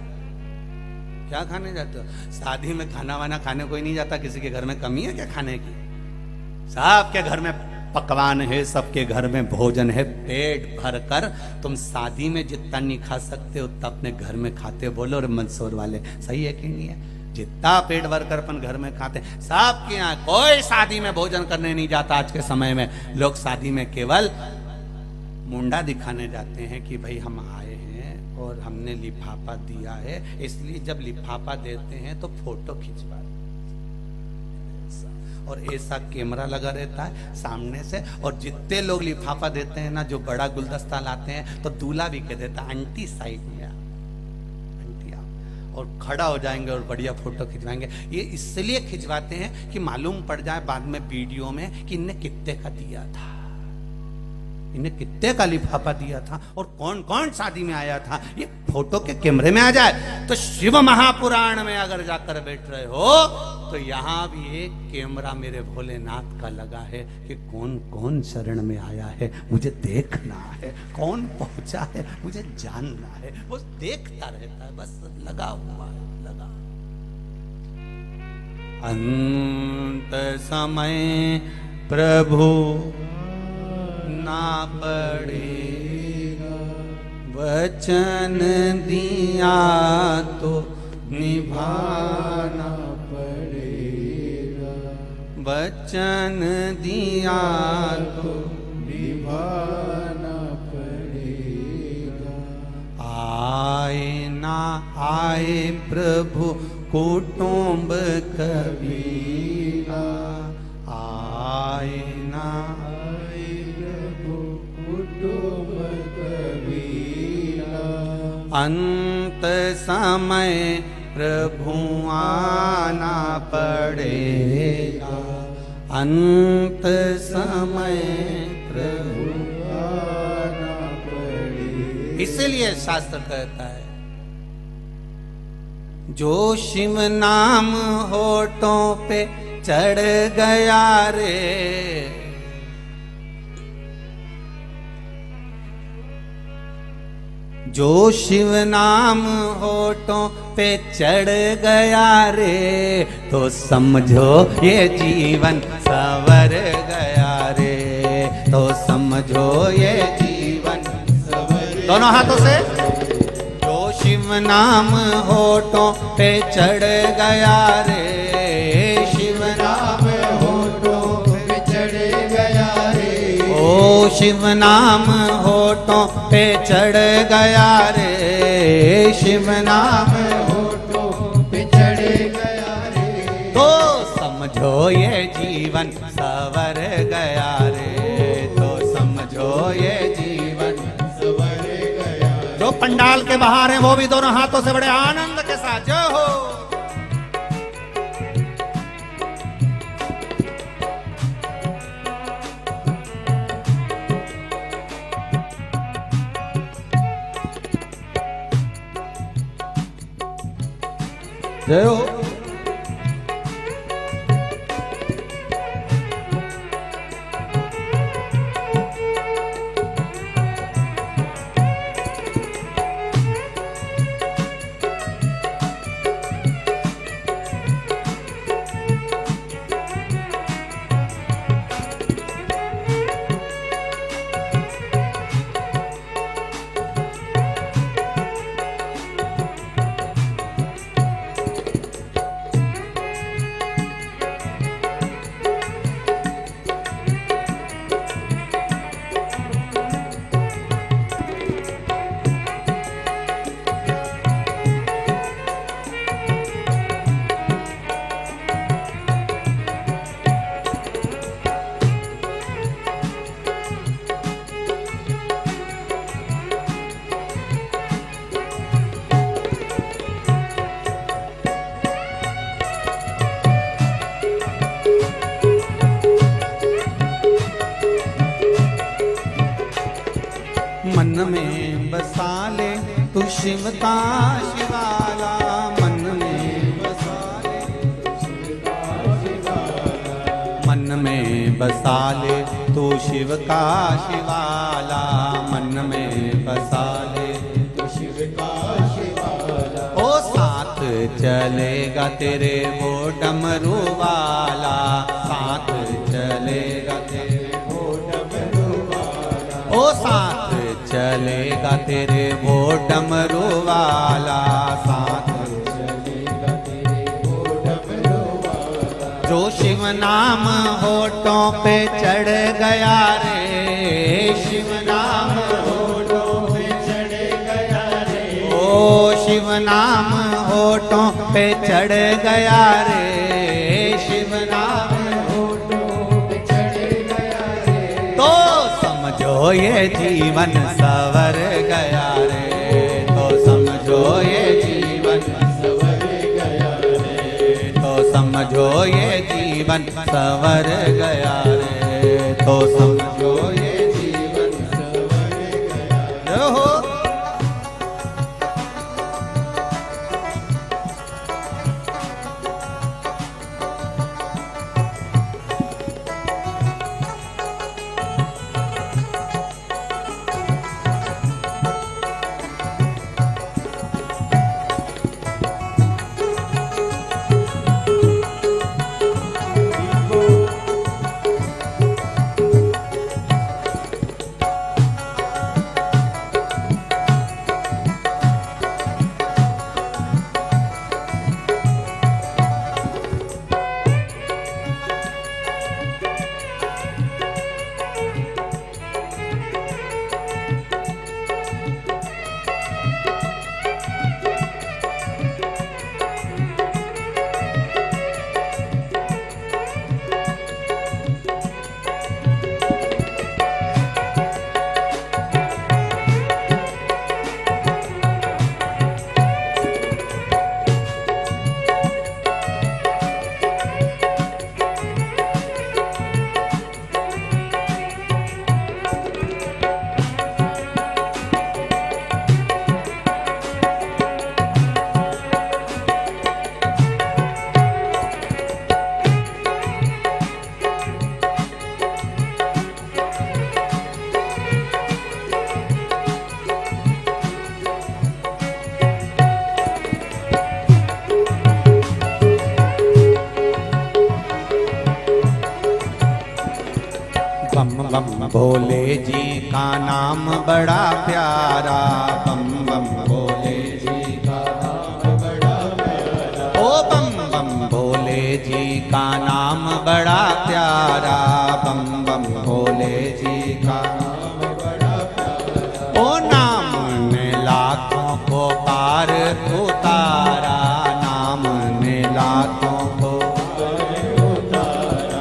क्या खाने जाते हो? शादी में खाना वाना खाने कोई नहीं जाता, किसी के घर में कमी है क्या खाने की? सबके घर में पकवान है, सबके घर में भोजन है, पेट भर कर। तुम शादी में जितना नहीं खा सकते उतना अपने घर में खाते। बोलो रे मंदसौर वाले, सही है कि नहीं है? जितना पेट भर कर अपन घर में खाते, सबके यहाँ कोई शादी में भोजन करने नहीं जाता। आज के समय में लोग शादी में केवल मुंडा दिखाने जाते हैं कि भाई हम आए हैं और हमने लिफाफा दिया है, इसलिए जब लिफाफा देते हैं तो फोटो खिंचवा, और ऐसा कैमरा लगा रहता है सामने से। और जितने लोग लिफाफा देते हैं ना, जो बड़ा गुलदस्ता लाते हैं, तो दूल्हा भी कह देता आंटी साइड में आ, आंटी आ। और खड़ा हो जाएंगे और बढ़िया फोटो खिंचवाएंगे। ये इसलिए खिंचवाते हैं कि मालूम पड़ जाए बाद में वीडियो में कि इनने कितने का दिया था, इन्हें कितने का लिफाफा दिया था और कौन कौन शादी में आया था, ये फोटो के कैमरे में आ जाए। तो शिव महापुराण में अगर जाकर बैठ रहे हो तो यहाँ भी एक कैमरा मेरे भोलेनाथ का लगा है कि कौन कौन शरण में आया है, मुझे देखना है, कौन पहुंचा है मुझे जानना है। वो देखता रहता है, बस लगा हुआ है, लगा। अंत समय प्रभु ना पड़ेगा, वचन दिया तो निभाना पड़ेगा, वचन दिया तो निभाना पड़ेगा। आए ना आए प्रभु कुटुंब कबीरा, आए ना अंत समय प्रभु आना पड़ेगा, अंत समय प्रभु आना पड़ेगा। इसीलिए शास्त्र कहता है जो शिव नाम होठों पे चढ़ गया रे, जो शिव नाम होठों पे चढ़ गया रे, तो समझो ये जीवन सवर गया रे, तो समझो ये जीवन सवर। दोनों हाथों से। जो शिव नाम होठों पे चढ़ गया रे, शिव नाम होठों पे चढ़ गया रे, ओ शिव नाम होठों पे चढ़ गया रे, शिव नाम होठों पे चढ़ गया रे, तो समझो ये जीवन सवर गया रे, तो समझो ये जीवन सवर गया। जो पंडाल के बाहर हैं वो भी दोनों हाथों से बड़े आनंद के साथ जय हो। जय हो। मन में बसा ले तू शिव का शिवाला, मन में बसा ले तू शिव का शिवाला, मन में बसा ले तू शिव का शिवाला, मन में बसा ले तू शिव का शिवाला। ओ साथ चलेगा तेरे वो डमरू वाला, साथ चलेगा तेरे वो डमरू वाला, ओ साथ चलेगा तेरे वो डमरू वाला, साथ चलेगा तेरे वो डमरू वाला। जो शिव नाम होठों पे चढ़ गया रे, शिव नाम होठों पे चढ़ गया रे, ओ शिव नाम होठों पे चढ़ गया रे, शिव नाम होठों पे चढ़ गया रे, तो समझो ये जीवन सवर गया रे, तो समझो ये जीवन सवर जीवन सवर गया रे, तो समझो ये जीवन सवर गया हो। बम बम भोले जी का नाम बड़ा प्यारा, बम बम भोले जी का नाम बड़ा प्यारा, ओ बम बम भोले जी का नाम बड़ा प्यारा, बम बम भोले जी का नाम बड़ा प्यारा, ओ नाम ने लाखों को पार उतारा, नाम ने लाखों को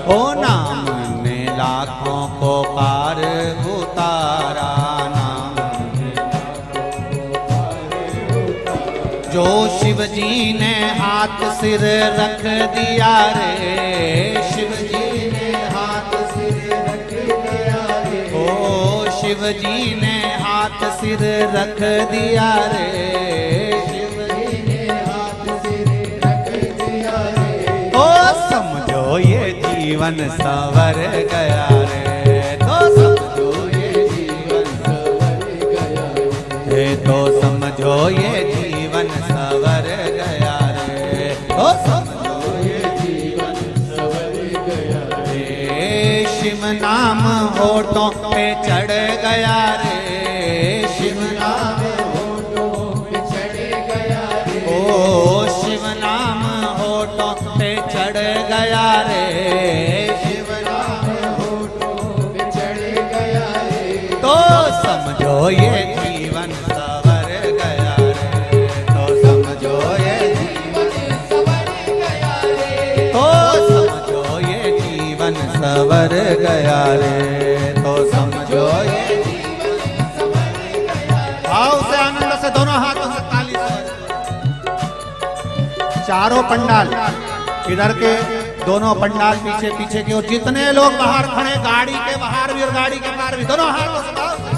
ओ नाम ने लाखों को पार उतारा, नाम ने लाखों को पार उतारा। जो शिव जी ने हाथ सिर रख दिया रे, शिव जी ने हाथ सिर रख दिया रे, ओ शिव जी ने हाथ सिर रख दिया रे, शिव जी ने हाथ सिर रख दिया रे, ओ समझो ये जीवन सवर गया रे, तो समझो ये जीवन सवर गया रे, तो समझो ये जीवन सवर गया रे, तो समझो ये जीवन सवर गया रे। शिव नाम होठों पे चढ़ गया रे, शिव नाम होठों पे चढ़ गया रे, ओ शिव नाम होठों पे चढ़ गया रे, शिव नाम होठों पे चढ़ गया रे, तो समझो ये जीवन सवर गया रे, तो समझो ये जीवन सवर गया रे, तो समझो ये जीवन सवर गया रे, तो समझो ये जीवन सवर गया रे। भाव से आनंद से दोनों हाथों से ताली से चारों पंडाल इधर के दोनों पंडाल पीछे पीछे के, और जितने लोग बाहर खड़े गाड़ी के बाहर भी और गाड़ी के बाहर भी, दोनों हाथों से भाव से।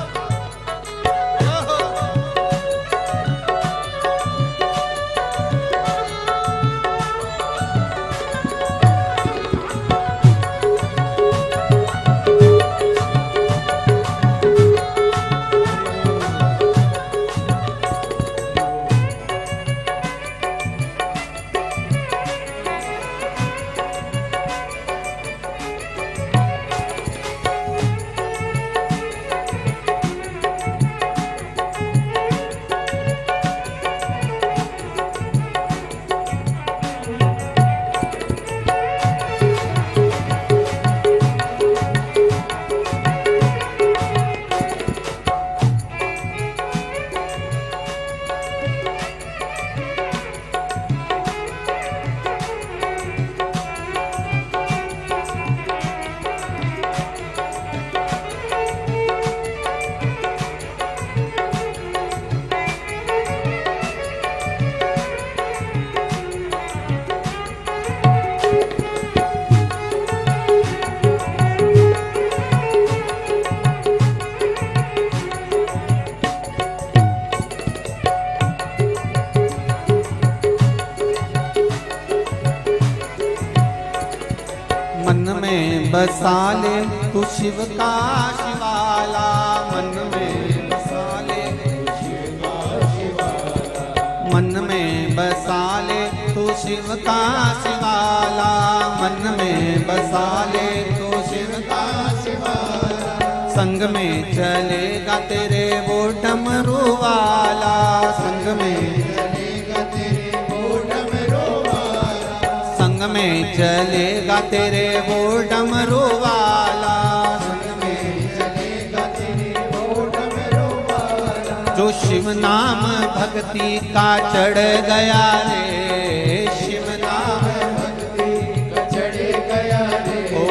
बसा ले तू शिव का शिवाला, मन में बसा ले मन में बसा ले तू शिव का शिवाला, मन में बसा ले तू शिव का शिवाला। संग में चलेगा तेरे वो डमरू वाला, संग में चलेगा तेरे वो डमरू वाला, संग में चलेगा तेरे वो डमरू वाला, संग में चलेगा तेरे वो डमरू वाला। जो शिव नाम भक्ति का चढ़ गया रे, शिव नाम भक्ति का चढ़ गया रे, ओ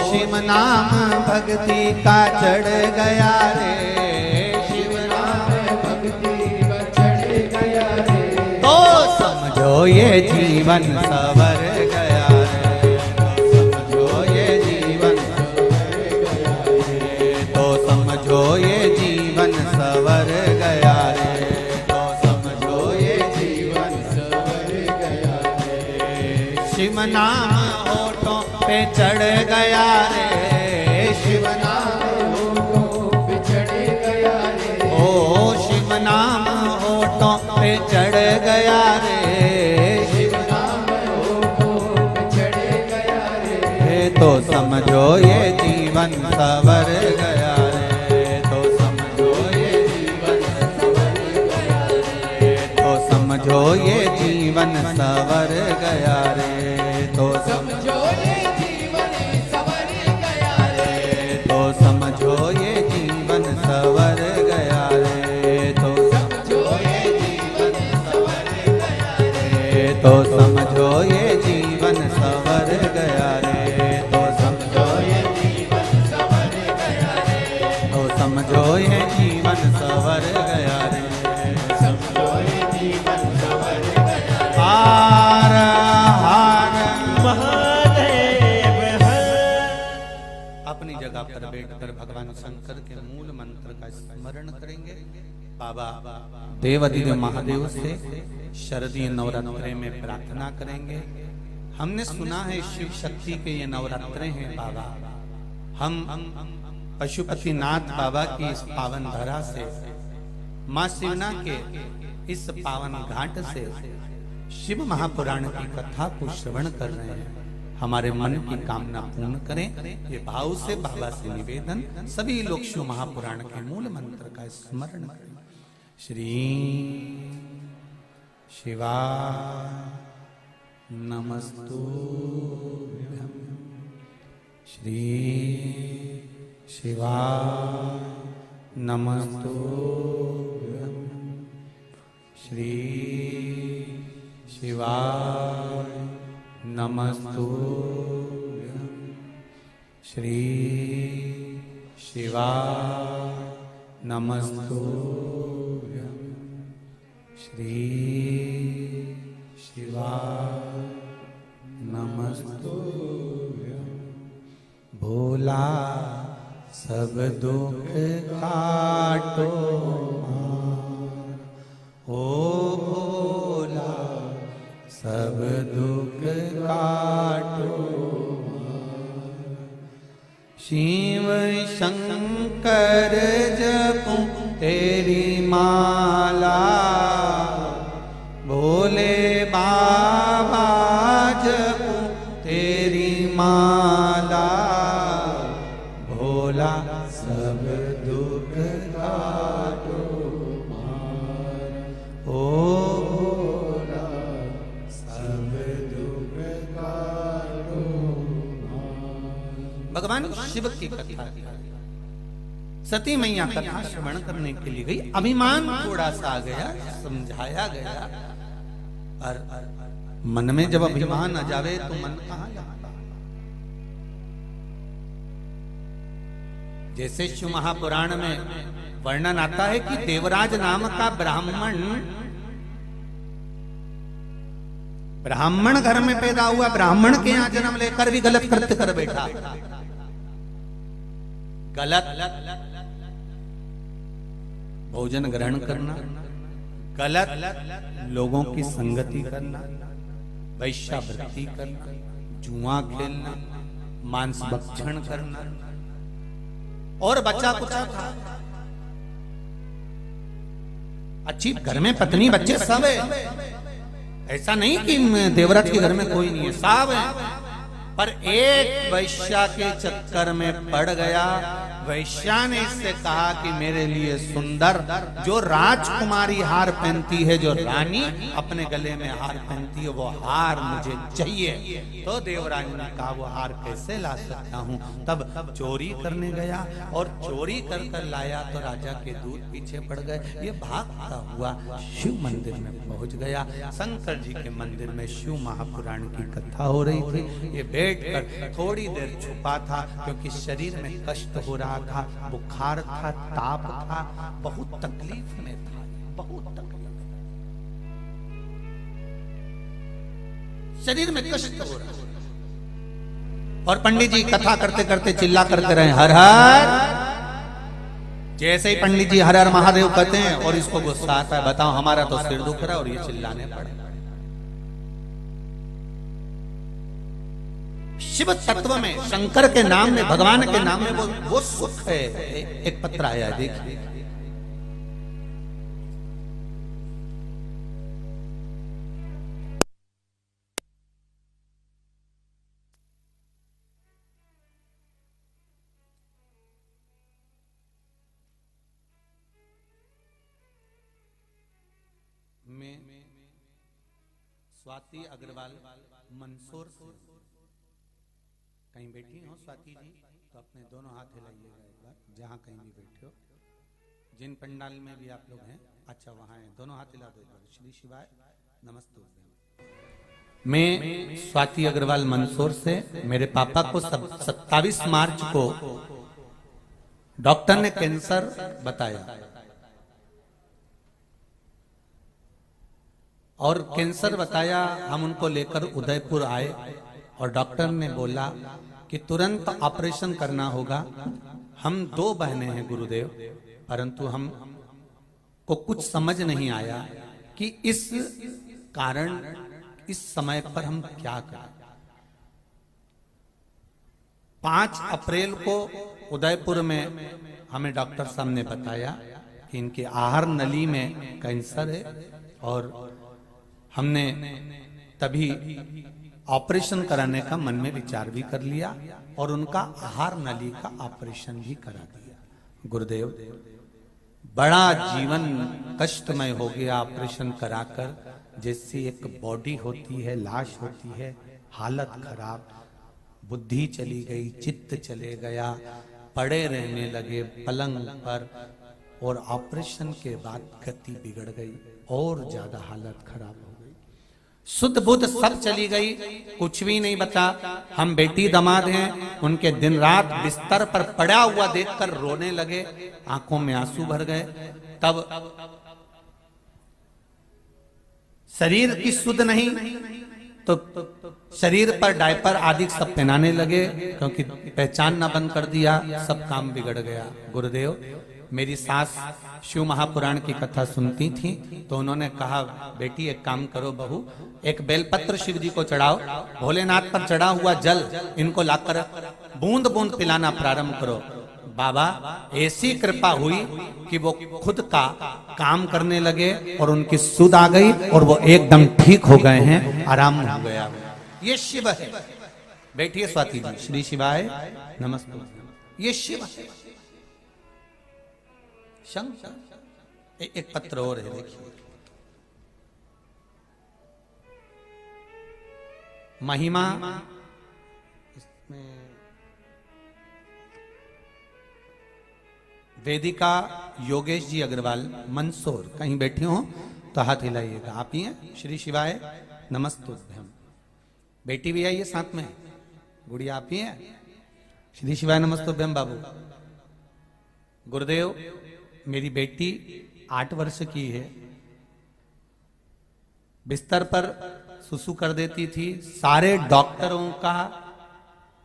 शिव नाम भक्ति का चढ़ गया रे, शिव नाम भक्ति का चढ़ गया रे। तो समझो ये जीवन सवर गया रे, तो समझो ये जीवन सवर गया रे, तो समझो ये जीवन सवर गया रे, तो समझो ये जीवन सवर गया रे। शिव नाम होठों पे चढ़ गया रे, शिव नाम होठों पे चढ़ गया रे, ओ शिव नाम होठों पे चढ़ गया रे, शिव नाम होठों पे चढ़ गया रे। तो समझो ये जीवन सवर गया रे, तो समझो ये जीवन सवर गया रे, तो समझो ये जीवन सवर गया रे, तो समझो ये जीवन सवर गया रे, तो समझो ये जीवन सवर गया रे, तो समझो ये जीवन सवर गया रे, तो समझो ये जीवन सवर गया रे, तो समझो ये जीवन सवर गया रे, तो समझो ये जीवन सवर गया रे, समझो ये जीवन सवर गया रे। हार हार महादेव हर। अपनी जगह पर बैठकर भगवान शंकर के मूल मंत्र का स्मरण करेंगे। बाबा देवाधिदेव महादेव से शरदीय नवरात्रे में प्रार्थना करेंगे। हमने सुना है शिव शक्ति के ये नवरात्रे हैं बाबा। हम पशुपतिनाथ बाबा की इस पावन धरा से, माँ शिवना के इस पावन घाट से शिव महापुराण की कथा को श्रवण कर रहे हैं। हमारे मन की कामना पूर्ण करें, ये भाव से बाबा से निवेदन। सभी लोग शिव महापुराण के मूल मंत्र का स्मरण करें। श्री शिवा नमस्तुभ्यं, श्री शिवा नमस्तुभ्यं, श्री शिवा नमस्तुभ्यं, श्री शिवा नमस्तुभ्यं, श्री शिवा नमस्तुभ्यं। भोला सब दुख काटो ओ भोला सब दुख काटो। शिव शंकर जपूं तेरी माला, भोले बाबा जपूं तेरी माला, भोला सब दुख काटो ओ भोला सब दुख काटो। भगवान शिव की कथा सती मैया कथा श्रवण करने के लिए गई। अभिमान थोड़ा सा आ गया, समझाया गया। और मन में जब अभिमान आ जावे तो मन कहाँ लगता। जैसे शिव महापुराण में वर्णन आता है कि देवराज नाम का ब्राह्मण घर में पैदा हुआ, ब्राह्मण के यहां जन्म लेकर भी गलत कृत्य कर बैठा। गलत भोजन ग्रहण करना, गलत लोगों की संगति करना, वैश्यावृत्ति करना, जुआ खेलना, मांस भक्षण करना, और बच्चा कुचा था। अच्छी घर में पत्नी बच्चे सब है, ऐसा नहीं कि देवव्रत के घर में कोई नहीं है, सब है। पर एक वैश्या के चक्कर में पड़ गया। वैश्या ने इससे कहा कि मेरे लिए सुंदर, जो राजकुमारी हार पहनती है, जो रानी अपने गले में हार पहनती है, वो हार मुझे चाहिए। तो देवराज ने कहा वो हार कैसे ला सकता हूँ। तब चोरी करने गया और चोरी कर कर लाया तो राजा के दूत पीछे पड़ गए। ये भागता हुआ शिव मंदिर में पहुंच गया। शंकर जी के मंदिर में शिव महापुराण की कथा हो रही थी। ये बैठकर थोड़ी देर छुपा था, क्योंकि शरीर में कष्ट हो रहा था, बुखार था, ताप था, बहुत तकलीफ में था, बहुत तकलीफ, शरीर में कष्ट हो रहा। और पंडित जी कथा करते करते चिल्ला करते रहे हर हर। जैसे ही पंडित जी हर हर महादेव कहते हैं और इसको गुस्सा आता है, बताओ हमारा तो सिर दुख रहा है और ये चिल्लाने पड़े। शिव तत्व में, शंकर के नाम में, भगवान के नाम में वो सुख है। एक पत्र आया है, देखिए। मैं स्वाति अग्रवाल मंदसौर से, कहीं बैठी हो स्वाति जी तो अपने दोनों हाथ हिलाइएगा एक बार, जहां कहीं भी बैठे हो, जिन पंडाल में भी आप लोग हैं। अच्छा वहां हैं, दोनों हाथ हिला दो एक बार। श्री शिवाय नमस्ते। मैं स्वाति अग्रवाल मंदसौर से, मेरे पापा को 27 मार्च को डॉक्टर ने कैंसर बताया और कैंसर बताया। हम उनको लेकर उदयपुर आए और डॉक्टर ने बोला कि तुरंत ऑपरेशन करना होगा। हम 2 बहनें हैं गुरुदेव, परंतु हम को कुछ समझ नहीं आया कि इस कारण इस समय पर हम क्या करें। 5 अप्रैल को उदयपुर में हमें डॉक्टर साहब ने बताया कि इनके आहार नली में कैंसर है और हमने तभी ऑपरेशन कराने का मन में विचार भी कर लिया और उनका आहार नली का ऑपरेशन भी करा दिया। गुरुदेव, बड़ा जीवन कष्टमय हो गया ऑपरेशन कराकर। जैसी एक बॉडी होती है, लाश होती है, हालत खराब, बुद्धि चली गई, चित्त चले गया, पड़े रहने लगे पलंग पर, और ऑपरेशन के बाद गति बिगड़ गई और ज्यादा हालत खराब हो गई। शुद्ध बुद्ध सब चली गई, कुछ भी नहीं बचा। हम बेटी दामाद हैं, उनके दिन रात बिस्तर पर पड़ा हुआ देखकर रोने लगे, आंखों में आंसू भर गए। तब शरीर की शुद्ध नहीं तो शरीर पर डायपर आदि सब पहनाने लगे, क्योंकि पहचानना बंद कर दिया, सब काम बिगड़ गया। गुरुदेव, मेरी सास शिव महापुराण की कथा सुनती थी तो उन्होंने कहा, बेटी एक काम करो बहू, एक बेलपत्र शिव जी को चढ़ाओ, भोलेनाथ पर चढ़ा हुआ जल इनको लाकर बूंद बूंद पिलाना प्रारंभ करो। बाबा, ऐसी कृपा हुई कि वो खुद का काम करने लगे और उनकी सुध आ गई और वो एकदम ठीक हो गए हैं, आराम हो गया। ये शिव है। बैठिए स्वाति जी। श्री शिवाय नमस्ते। ये शिव है, शंकर। एक पत्र और है, देखिए। महिमा, इसमें वेदिका योगेश जी अग्रवाल मंदसौर, कहीं बैठी हो तो हाथ हिलाइएगा। आप ही हैं? श्री शिवाय नमस्तुभ्यम। बेटी भी आई है साथ में, गुड़िया आप ही हैं? श्री शिवाय नमस्तुभ्यम बाबू। गुरुदेव, मेरी बेटी 8 वर्ष की है, बिस्तर पर सुसु कर देती थी। सारे डॉक्टरों का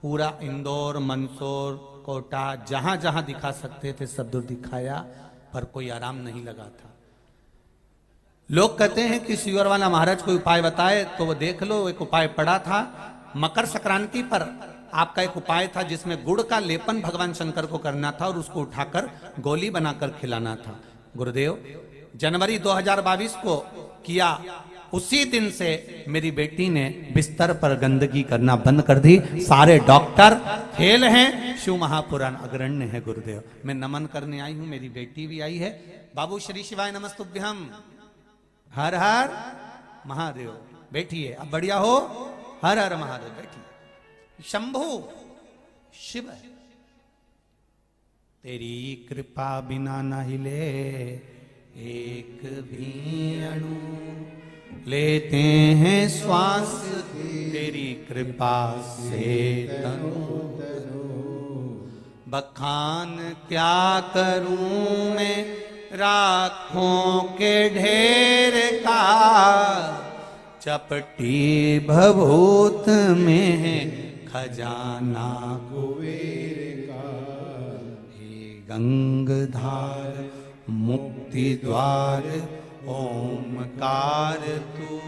पूरा इंदौर, मंदसौर, कोटा, जहां जहां दिखा सकते थे सब दूर दिखाया, पर कोई आराम नहीं लगा था। लोग कहते हैं कि शिवर वाला महाराज कोई उपाय बताए, तो वो देख लो, एक उपाय पड़ा था। मकर संक्रांति पर आपका एक उपाय था जिसमें गुड़ का लेपन भगवान शंकर को करना था और उसको उठाकर गोली बनाकर खिलाना था। गुरुदेव, जनवरी 2022 को किया, उसी दिन से मेरी बेटी ने बिस्तर पर गंदगी करना बंद कर दी। सारे डॉक्टर फेल हैं, शिव महापुराण अग्रण्य है। गुरुदेव, मैं नमन करने आई हूं, मेरी बेटी भी आई है। बाबू श्री शिवाय नमस्तुभ्यम। हर हर महादेव। बैठिए, अब बढ़िया हो। हर हर महादेव। बैठिए। शंभु शिव, तेरी कृपा बिना न हिले एक भी अणु, लेते हैं श्वास तेरी कृपा से तनु। बखान क्या करूं मैं राखों के ढेर का, चपटी भभूत में है खजाना कुबेर का। हे गंगधार मुक्ति द्वार ओमकार तू,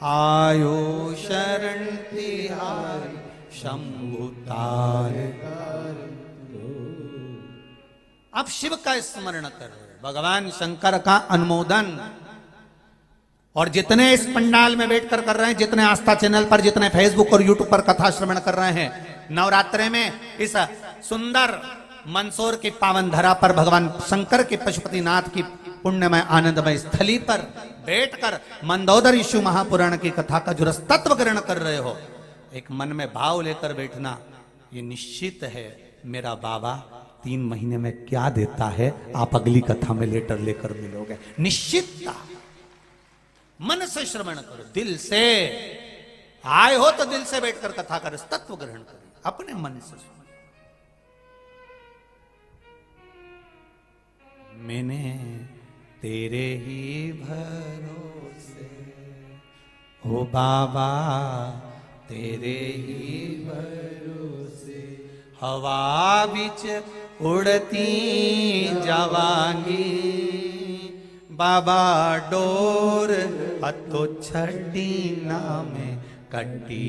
आयो शरण तिहार शंभु तार। अब शिव का स्मरण कर, भगवान शंकर का अनुमोदन। और जितने इस पंडाल में बैठकर कर रहे हैं, जितने आस्था चैनल पर, जितने फेसबुक और यूट्यूब पर कथा श्रवण कर रहे हैं, नवरात्रे में इस सुंदर मंदसौर की पावन धरा पर भगवान शंकर के पशुपतिनाथ की पुण्यमय आनंदमय स्थली पर बैठकर मंदोदरी शिव महापुराण की कथा का जो रसतत्व ग्रहण कर रहे हो, एक मन में भाव लेकर बैठना, ये निश्चित है मेरा बाबा 3 महीने में क्या देता है, आप अगली कथा में लेटर लेकर मिलोगे। निश्चितता, मन से श्रवण करो, दिल से आए हो तो दिल से बैठकर कथा का रसतत्व ग्रहण करो, अपने मन से। मैंने तेरे ही भरोसे हो बाबा, तेरे ही भरोसे हवा बिच उड़ती जवानी। बाबा डोर हथो छड़ी नामे कटी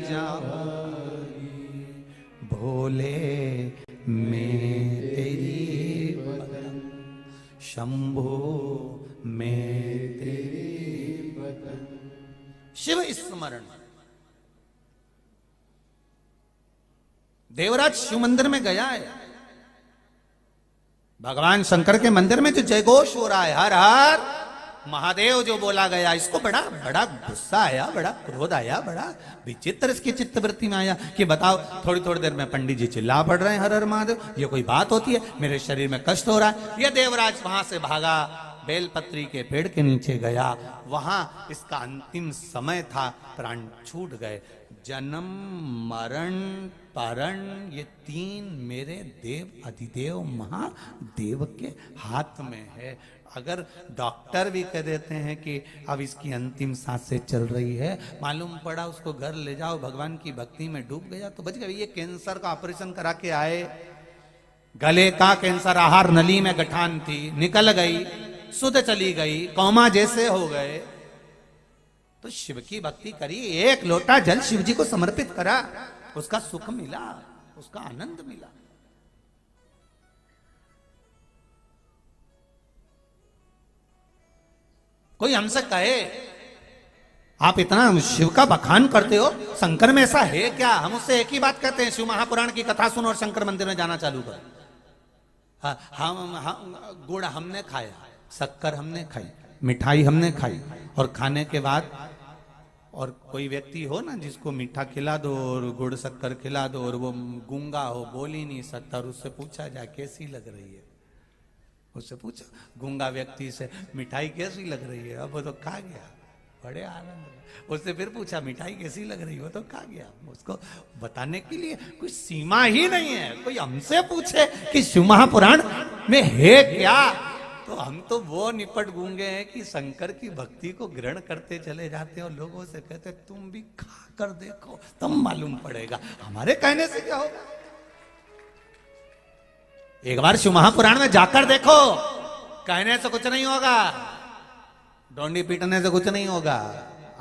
जवानी। भोले मैं तेरी बदन, शंभो मैं तेरी बदन। शिव स्मरण। देवराज शिव मंदिर में गया है, भगवान शंकर के मंदिर में जो जयघोष हो रहा है, हर हर महादेव जो बोला गया, इसको बड़ा बड़ा गुस्सा आया, बड़ा क्रोध आया, बड़ा विचित्र इसकी चित्तवृत्ति में आया कि बताओ, थोड़ी थोड़ी देर में पंडित जी चिल्ला पड़ रहे हैं हर हर महादेव, ये कोई बात होती है, मेरे शरीर में कष्ट हो रहा है। ये देवराज वहां से भागा, बेलपत्री के पेड़ के नीचे गया, वहां इसका अंतिम समय था, प्राण छूट गए। जन्म मरण परण ये 3 मेरे देव अधिदेव महादेव के हाथ में है। अगर डॉक्टर भी कह देते हैं कि अब इसकी अंतिम सांसें चल रही है, मालूम पड़ा उसको घर ले जाओ, भगवान की भक्ति में डूब गया तो बच गया। ये कैंसर का ऑपरेशन करा के आए, गले का कैंसर, आहार नली में गठान थी, निकल गई, सुध चली गई, कोमा जैसे हो गए। तो शिव की भक्ति करी, एक लोटा जल शिव जी को समर्पित करा, उसका सुख मिला, उसका आनंद मिला। कोई हमसे कहे आप इतना शिव का बखान करते हो, शंकर में ऐसा है क्या? हम उससे एक ही बात कहते हैं, शिव महापुराण की कथा सुनो और शंकर मंदिर में जाना चालू करो। हम गुड़ हमने खाया, शक्कर हमने खाई, मिठाई हमने खाई, और खाने के बाद और कोई व्यक्ति हो ना जिसको मीठा खिला दो और गुड़ शक्कर खिला दो और वो गूंगा हो, बोल ही नहीं सकता, और उससे पूछा जाए कैसी लग रही है, उससे पूछो गूंगा व्यक्ति से मिठाई कैसी लग रही है, अब वो तो खा गया बड़े आनंद। उससे फिर पूछा मिठाई कैसी लग रही है, वो तो खा गया। उसको बताने के लिए कोई सीमा ही नहीं है। कोई हमसे पूछे कि शिव महापुराण में है क्या, तो हम तो वो निपट गूंगे हैं कि शंकर की भक्ति को ग्रहण करते चले जाते हैं और लोगों से कहते तुम भी खा कर देखो तब मालूम पड़ेगा। हमारे कहने से क्या होगा? एक बार शिव महापुराण में जाकर देखो, कहने से कुछ नहीं होगा, डोंडी पीटने से कुछ नहीं होगा।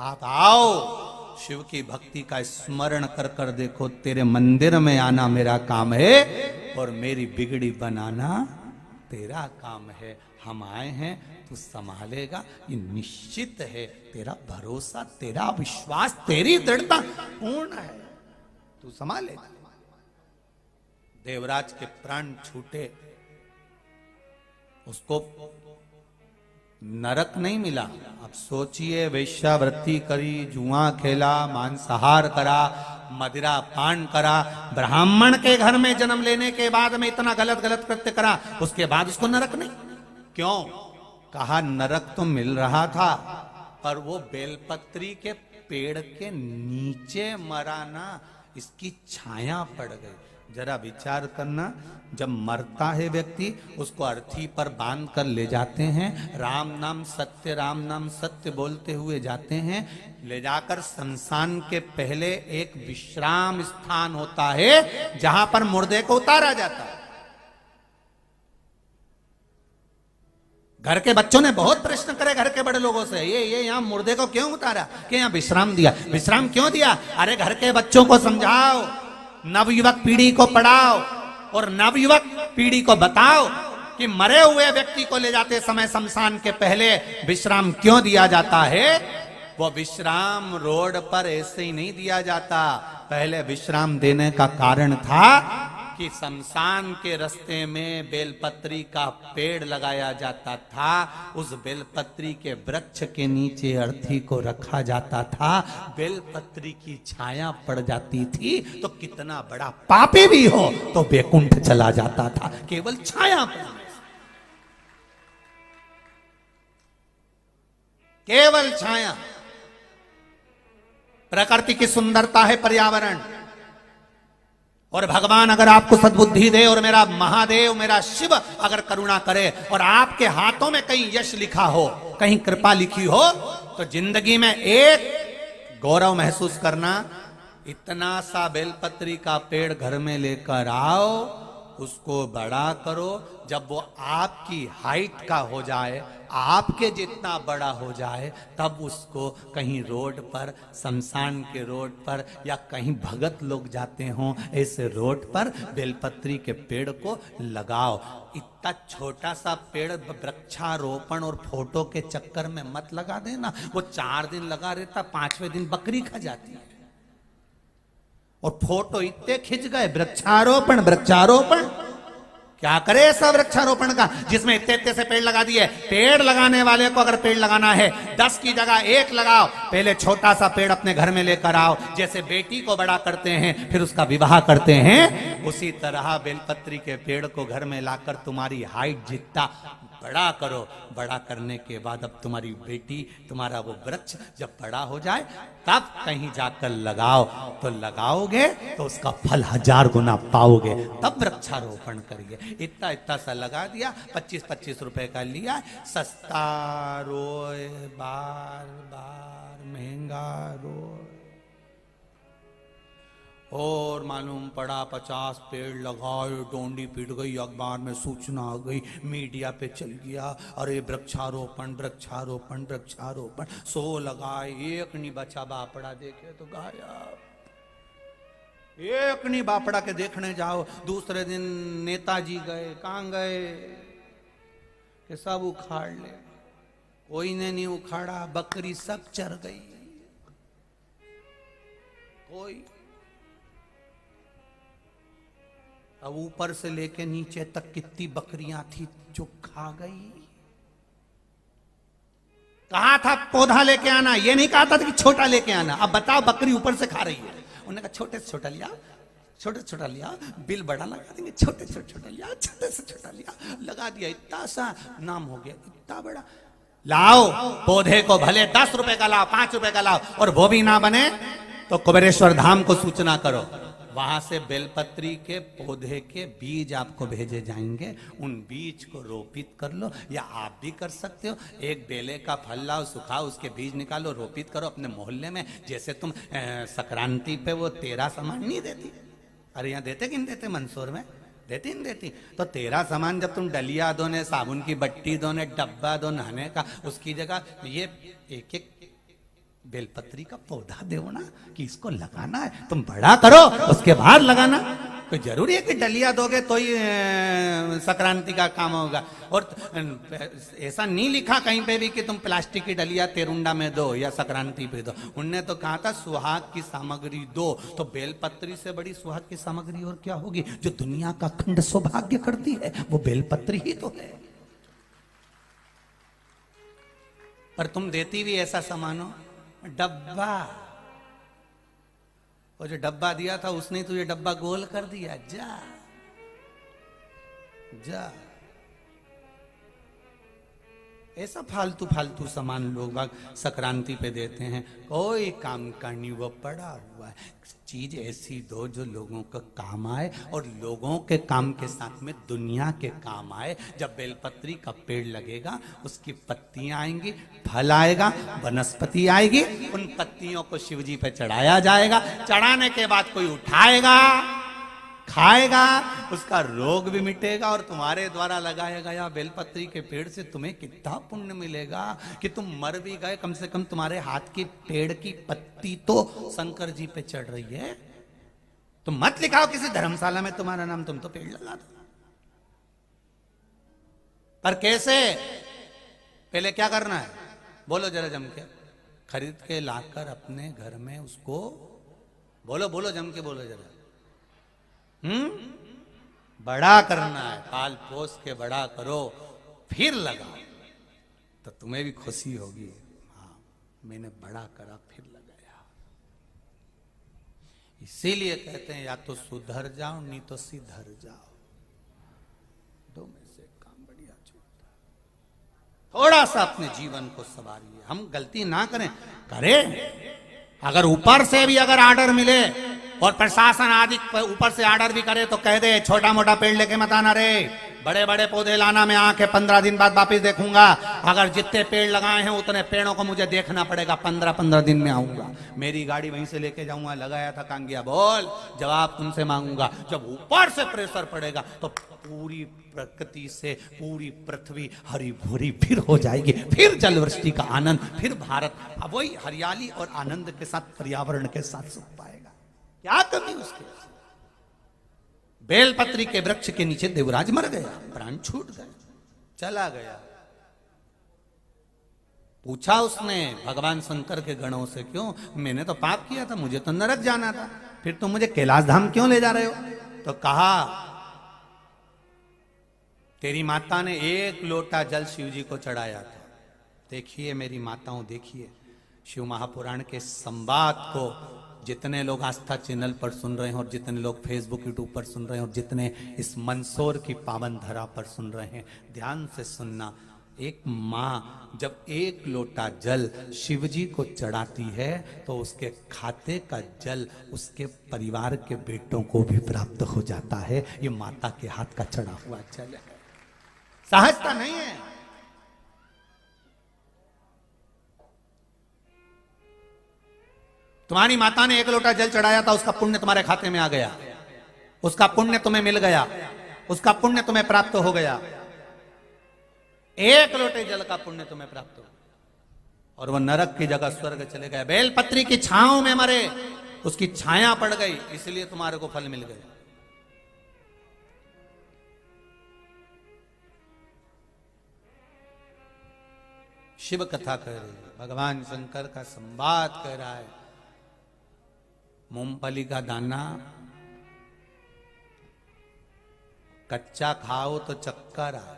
आप आओ, शिव की भक्ति का स्मरण कर कर देखो, तेरे मंदिर में आना मेरा काम है और मेरी बिगड़ी बनाना तेरा काम है। हम आए हैं, तू संभालेगा, ये निश्चित है। तेरा भरोसा, तेरा विश्वास, तेरी दृढ़ता पूर्ण है, तू संभालेगा। देवराज के प्राण छूटे, उसको नरक नहीं मिला। अब सोचिए, वेश्यावृत्ति करी, जुआ खेला, मांसाहार करा, मदिरा पान करा, ब्राह्मण के घर में जन्म लेने के बाद में इतना गलत गलत कृत्य करा, उसके बाद उसको नरक नहीं। क्यों? कहा नरक तो मिल रहा था, पर वो बेलपत्री के पेड़ के नीचे मरा ना, इसकी छाया पड़ गई। जरा विचार करना, जब मरता है व्यक्ति, उसको अर्थी पर बांध कर ले जाते हैं, राम नाम सत्य, राम नाम सत्य बोलते हुए जाते हैं, ले जाकर शमशान के पहले एक विश्राम स्थान होता है जहां पर मुर्दे को उतारा जाता है। घर के बच्चों ने बहुत प्रश्न करे घर के बड़े लोगों से, ये यहाँ मुर्दे को क्यों उतारा, कि यहाँ विश्राम दिया। विश्राम क्यों दिया? अरे घर के बच्चों को समझाओ, नवयुवक पीढ़ी को पढ़ाओ और नवयुवक पीढ़ी को बताओ कि मरे हुए व्यक्ति को ले जाते समय शमशान के पहले विश्राम क्यों दिया जाता है। वो विश्राम रोड पर ऐसे ही नहीं दिया जाता। पहले विश्राम देने का कारण था कि शमशान के रास्ते में बेलपत्री का पेड़ लगाया जाता था, उस बेलपत्री के वृक्ष के नीचे अर्थी को रखा जाता था, बेलपत्री की छाया पड़ जाती थी तो कितना बड़ा पापी भी हो तो बैकुंठ चला जाता था, केवल छाया पड़ने से। केवल छाया। प्रकृति की सुंदरता है पर्यावरण, और भगवान अगर आपको सद्बुद्धि दे और मेरा महादेव, मेरा शिव अगर करुणा करे और आपके हाथों में कहीं यश लिखा हो, कहीं कृपा लिखी हो, तो जिंदगी में एक गौरव महसूस करना, इतना सा बेलपत्री का पेड़ घर में लेकर आओ, उसको बड़ा करो, जब वो आपकी हाइट का हो जाए, आपके जितना बड़ा हो जाए, तब उसको कहीं रोड पर, शमशान के रोड पर या कहीं भगत लोग जाते हों ऐसे रोड पर बेलपत्री के पेड़ को लगाओ। इतना छोटा सा पेड़ वृक्षारोपण और फोटो के चक्कर में मत लगा देना। वो 4 दिन लगा रहता, 5वें दिन बकरी खा जाती है। और फोटो इतने खिंच गए, वृक्षारोपण वृक्षारोपण, क्या करे ऐसा वृक्षारोपण का जिसमें इतने इतने से पेड़ लगा दिए। पेड़ लगाने वाले को अगर पेड़ लगाना है 10 की जगह 1 लगाओ। पहले छोटा सा पेड़ अपने घर में लेकर आओ, जैसे बेटी को बड़ा करते हैं फिर उसका विवाह करते हैं, उसी तरह बेलपत्री के पेड़ को घर में लाकर तुम्हारी हाइट जितना बड़ा करो। बड़ा करने के बाद अब तुम्हारी बेटी, तुम्हारा वो वृक्ष जब बड़ा हो जाए तब कहीं जाकर लगाओ, तो लगाओगे तो उसका फल 1000 गुना पाओगे, तब वृक्षारोपण करिए। इतना इतना सा लगा दिया, 25-25 रुपए का लिया, सस्ता रोए बार बार महंगा रोए। और मालूम पड़ा 50 पेड़ लगाए, डोंडी पीट गई, अखबार में सूचना आ गई, मीडिया पे चल गया, अरे वृक्षारोपण वृक्षारोपण वृक्षारोपण। 100 लगाए, एक नहीं बचा, बापड़ा देखे तो गायब। एक नहीं बापड़ा के देखने जाओ, दूसरे दिन नेताजी गए, कहाँ गए कि सब उखाड़ ले, कोई ने नहीं उखाड़ा, बकरी सब चर गई। कोई अब ऊपर से लेके नीचे तक कितनी बकरियां थी जो खा गई। कहा था पौधा लेके आना, ये नहीं कहा था कि छोटा लेके आना। अब बताओ बकरी ऊपर से खा रही है, उन्होंने कहा छोटे से छोटा लिया, छोटे से छोटा लिया, बिल बड़ा लगा देंगे, छोटे से छोटा लिया, छोटे से छोटा लिया, लगा दिया, इतना सा नाम हो गया, इतना बड़ा। लाओ पौधे को, भले 10 रुपए का लाओ, 5 रुपए का लाओ, और वो भी ना बने तो कुबेरेश्वर धाम को सूचना करो, वहां से बेलपत्री के पौधे के बीज आपको भेजे जाएंगे, उन बीज को रोपित कर लो। या आप भी कर सकते हो, एक बेले का फल लाओ, सुखाओ, उसके बीज निकालो, रोपित करो अपने मोहल्ले में। जैसे तुम संक्रांति पे वो 13 सामान नहीं देती, अरे यहाँ देते कि नहीं देते, मंदसौर में देती नहीं देती, तो 13 सामान जब तुम डलिया दो ने, साबुन की बट्टी दो ने, डब्बा दो नहाने का, उसकी जगह ये एक बेलपत्री का पौधा दो ना कि इसको लगाना है, तुम बड़ा करो उसके बाद लगाना। कोई जरूरी है कि डलिया दोगे तो ही संक्रांति का काम होगा। और ऐसा नहीं लिखा कहीं पे भी कि तुम प्लास्टिक की डलिया तेरुंडा में दो या संक्रांति पे दो। उनने तो कहा था सुहाग की सामग्री दो। तो बेलपत्री से बड़ी सुहाग की सामग्री और क्या होगी? जो दुनिया का अखंड सौभाग्य करती है वो बेलपत्री ही तो है। पर तुम देती भी ऐसा सामान हो, डब्बा। वो जो डब्बा दिया था उसने तुझे डब्बा गोल कर दिया। जा जा, ऐसा फालतू फालतू सामान लोग बाग संक्रांति पे देते हैं। कोई काम का नहीं, वो पड़ा हुआ है। चीज ऐसी दो जो लोगों का काम आए और लोगों के काम के साथ में दुनिया के काम आए। जब बेलपत्री का पेड़ लगेगा उसकी पत्तियां आएंगी, फल आएगा, वनस्पति आएगी, उन पत्तियों को शिव जी पे चढ़ाया जाएगा। चढ़ाने के बाद कोई उठाएगा, खाएगा, उसका रोग भी मिटेगा। और तुम्हारे द्वारा लगाया गया बेलपत्री के पेड़ से तुम्हें कितना पुण्य मिलेगा कि तुम मर भी गए, कम से कम तुम्हारे हाथ की पेड़ की पत्ती तो शंकर जी पे चढ़ रही है। तुम मत लिखाओ किसी धर्मशाला में तुम्हारा नाम, तुम तो पेड़ लगा दो। पर कैसे? पहले क्या करना है बोलो जरा जम के। खरीद के लाकर अपने घर में उसको बोलो, बोलो जम के बोलो जरा। बड़ा करना है, पाल पोस के बड़ा करो, फिर लगाओ तो तुम्हें भी खुशी होगी। हाँ, मैंने बड़ा करा फिर लगाया। इसीलिए कहते हैं या तो सुधर जाओ नहीं तो सिधर जाओ, दो में से काम बढ़िया छूटता। थोड़ा सा अपने जीवन को संवारिए। हम गलती ना करें, करें अगर ऊपर से भी अगर आर्डर मिले और प्रशासन आदि ऊपर से आर्डर भी करे तो कह दे छोटा मोटा पेड़ लेके मत आना रे, बड़े बड़े पौधे लाना, मैं आके 15 दिन बाद वापिस देखूंगा। अगर जितने पेड़ लगाए हैं उतने पेड़ों को मुझे देखना पड़ेगा, 15-15 दिन में आऊंगा। मेरी गाड़ी वहीं से लेके जाऊंगा, लगाया था कांगिया, बोल, जवाब तुमसे मांगूंगा। जब ऊपर से प्रेशर पड़ेगा तो पूरी प्रकृति से पूरी पृथ्वी हरी भरी फिर हो जाएगी, फिर जलवृष्टि का आनंद, फिर भारत अब वही हरियाली और आनंद के साथ पर्यावरण के साथ सुख पाएगा। क्या कमी उसके? बेलपत्री के वृक्ष के नीचे देवराज मर गया, प्राण छूट गए, चला गया। पूछा उसने भगवान शंकर के गणों से, क्यों? मैंने तो पाप किया था, मुझे तो नरक जाना था, फिर तुम मुझे कैलाश धाम क्यों ले जा रहे हो? तो कहा तेरी माता ने 1 लोटा जल शिव जी को चढ़ाया था। देखिए मेरी माताओं, देखिए शिव महापुराण के संवाद को जितने लोग आस्था चैनल पर सुन रहे हैं और जितने लोग फेसबुक यूट्यूब पर सुन रहे हैं और जितने इस मंदसौर की पावन धरा पर सुन रहे हैं, ध्यान से सुनना। एक माँ जब 1 लोटा जल शिव जी को चढ़ाती है तो उसके खाते का जल उसके परिवार के बेटों को भी प्राप्त हो जाता है। ये माता के हाथ का चढ़ा हुआ जल है, सहजता नहीं है। तुम्हारी माता ने 1 लोटा जल चढ़ाया था, उसका पुण्य तुम्हारे खाते में आ गया, उसका पुण्य तुम्हें मिल गया, उसका पुण्य तुम्हें प्राप्त हो गया। 1 लोटे जल का पुण्य तुम्हें प्राप्त हो और वह नरक की जगह स्वर्ग चले गए। बेलपत्री की छांव में मरे, उसकी छाया पड़ गई, इसलिए तुम्हारे को फल मिल गए। शिव कथा कह रही है, भगवान शंकर का संवाद कह रहा है। मूंगफली का दाना कच्चा खाओ तो चक्कर आए,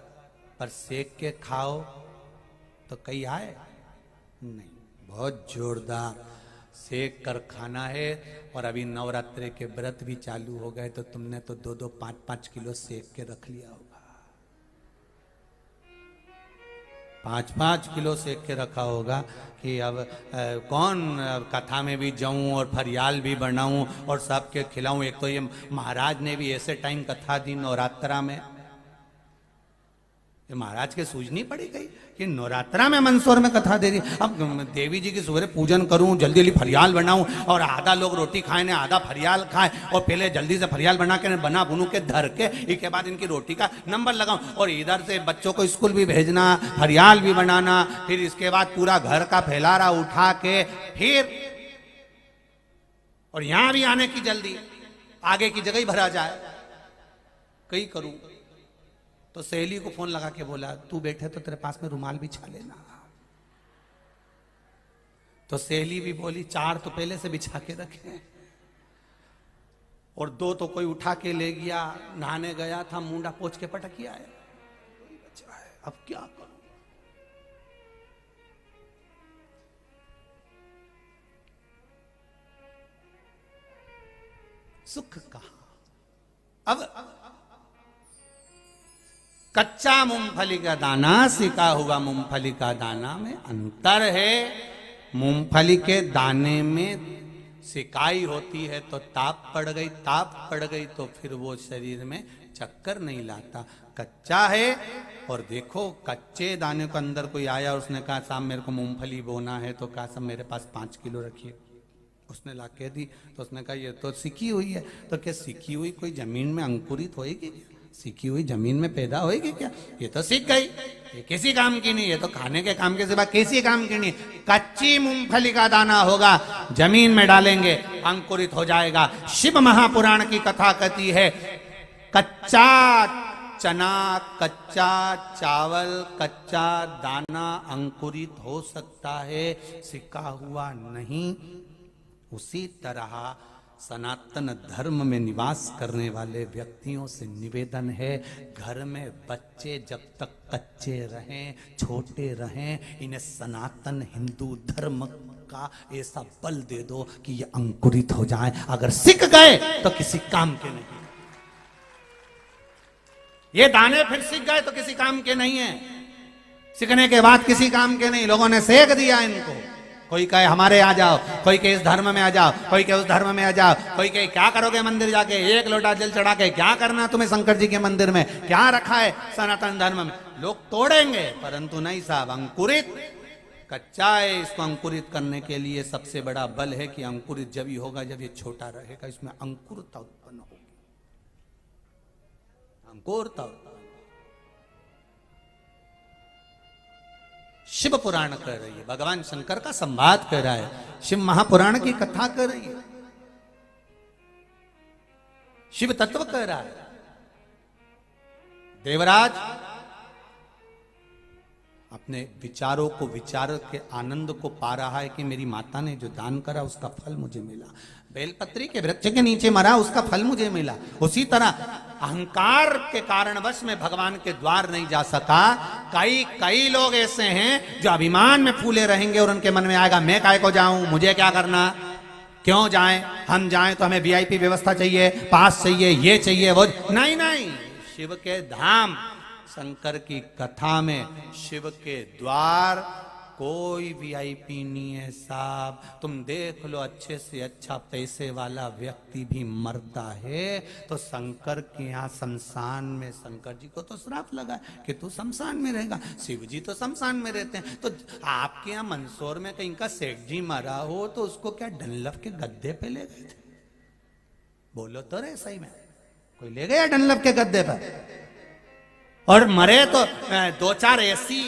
पर सेक के खाओ तो कहीं आए नहीं। बहुत जोरदार सेक कर खाना है। और अभी नवरात्रि के व्रत भी चालू हो गए तो तुमने तो 2-2, 5-5 किलो सेक के रख लिया होगा। 5-5 किलो सेक के रखा होगा कि अब कौन कथा में भी जाऊं और फरियाल भी बनाऊं और सबके खिलाऊं। एक तो ये महाराज ने भी ऐसे टाइम कथा दी नवरात्रा में, फिर महाराज के सूझ नहीं पड़ी गई कि नवरात्रा में मंदसौर में कथा दे रही। अब देवी जी की सुबह पूजन करूं, जल्दी जल्दी फरियाल बनाऊं और आधा लोग रोटी खाए ने आधा फरियाल खाए और पहले जल्दी से फरियाल बना के बना बुनू के धर के इसके बाद इनकी रोटी का नंबर लगाऊं और इधर से बच्चों को स्कूल भी भेजना, फरियाल भी बनाना, फिर इसके बाद पूरा घर का फैलारा उठा के फिर और यहां भी आने की जल्दी, आगे की जगह ही भरा जाए, कई करूं। तो सहेली को फोन लगा के बोला तू बैठे तो तेरे पास में रुमाल बिछा लेना। तो सहेली भी बोली 4 तो पहले से बिछा के रखे और 2 तो कोई उठा के ले गया, नहाने गया था, मुंडा पोंछ के पटक किया है, अब क्या करूं। सुख कहा। अब कच्चा मूंगफली का दाना, सिका हुआ मूंगफली का दाना में अंतर है। मूंगफली के दाने में सिकाई होती है तो ताप पड़ गई, ताप पड़ गई तो फिर वो शरीर में चक्कर नहीं लाता। कच्चा है और देखो कच्चे दाने को अंदर कोई आया, उसने कहा साहब मेरे को मूंगफली बोना है, तो कहा साहब मेरे पास 5 किलो रखिए। उसने ला के दी तो उसने कहा ये तो सिकी हुई है। तो क्या सिकी हुई कोई जमीन में अंकुरित होएगी? सीखी हुई जमीन में पैदा होएगी क्या? ये तो सीख गई, ये किसी काम की नहीं, ये तो खाने के काम के सिवा किसी काम की नहीं। कच्ची मूंगफली का दाना होगा, जमीन में डालेंगे अंकुरित हो जाएगा। शिव महापुराण की कथा कहती है कच्चा चना, कच्चा चावल, कच्चा दाना अंकुरित हो सकता है, सिका हुआ नहीं। उसी तरह सनातन धर्म में निवास करने वाले व्यक्तियों से निवेदन है, घर में बच्चे जब तक कच्चे रहें, छोटे रहें, इन्हें सनातन हिंदू धर्म का ऐसा बल दे दो कि ये अंकुरित हो जाएं। अगर सिक गए तो किसी काम के नहीं, ये दाने फिर सिक गए तो किसी काम के नहीं है, सिकने के बाद किसी काम के नहीं। लोगों ने सेक दिया इनको, कोई कहे हमारे आ जाओ, कोई कहे इस धर्म में आ जाओ, कोई कहे उस धर्म में आ जाओ, कोई कहे क्या करोगे मंदिर जाके, 1 लोटा जल चढ़ा के क्या करना तुम्हें शंकर जी के मंदिर में, क्या रखा है सनातन धर्म में। लोग तोड़ेंगे परंतु नहीं साहब, अंकुरित कच्चा है, इसको अंकुरित करने के लिए सबसे बड़ा बल है कि अंकुरित जब ही होगा जब ये छोटा रहेगा, इसमें अंकुरता उत्पन्न होगी, अंकुरता। शिव पुराण कह रही है, भगवान शंकर का संवाद कह रहा है, शिव महापुराण की कथा कर रही है, शिव तत्व कह रहा है। देवराज अपने विचारों को, विचार के आनंद को पा रहा है कि मेरी माता ने जो दान करा उसका फल मुझे मिला, बेलपत्री के वृक्ष के नीचे मरा उसका फल मुझे मिला। उसी तरह अहंकार के कारणवश में भगवान के द्वार नहीं जा सका। कई लोग ऐसे हैं जो अभिमान में फूले रहेंगे और उनके मन में आएगा मैं काय को जाऊं, मुझे क्या करना, क्यों जाएं, हम जाएं तो हमें वीआईपी व्यवस्था चाहिए, पास चाहिए, ये चाहिए वो नहीं। नहीं, शिव के धाम, शंकर की कथा में शिव के द्वार कोई वीआईपी नहीं है साहब। तुम देख लो, अच्छे से अच्छा पैसे वाला व्यक्ति भी मरता है तो शंकर के यहाँ शमशान में, शंकर जी को तो श्राप लगा कि तू शमशान में रहेगा, शिव जी तो शमशान में रहते हैं। तो आपके यहाँ मंदसौर में कहीं का सेठ जी मरा हो तो उसको क्या डनलप के गद्दे पे ले गए थे? बोलो तो रे, सही में कोई ले गया डनलप के गद्दे पर? और मरे तो 2-4 एसी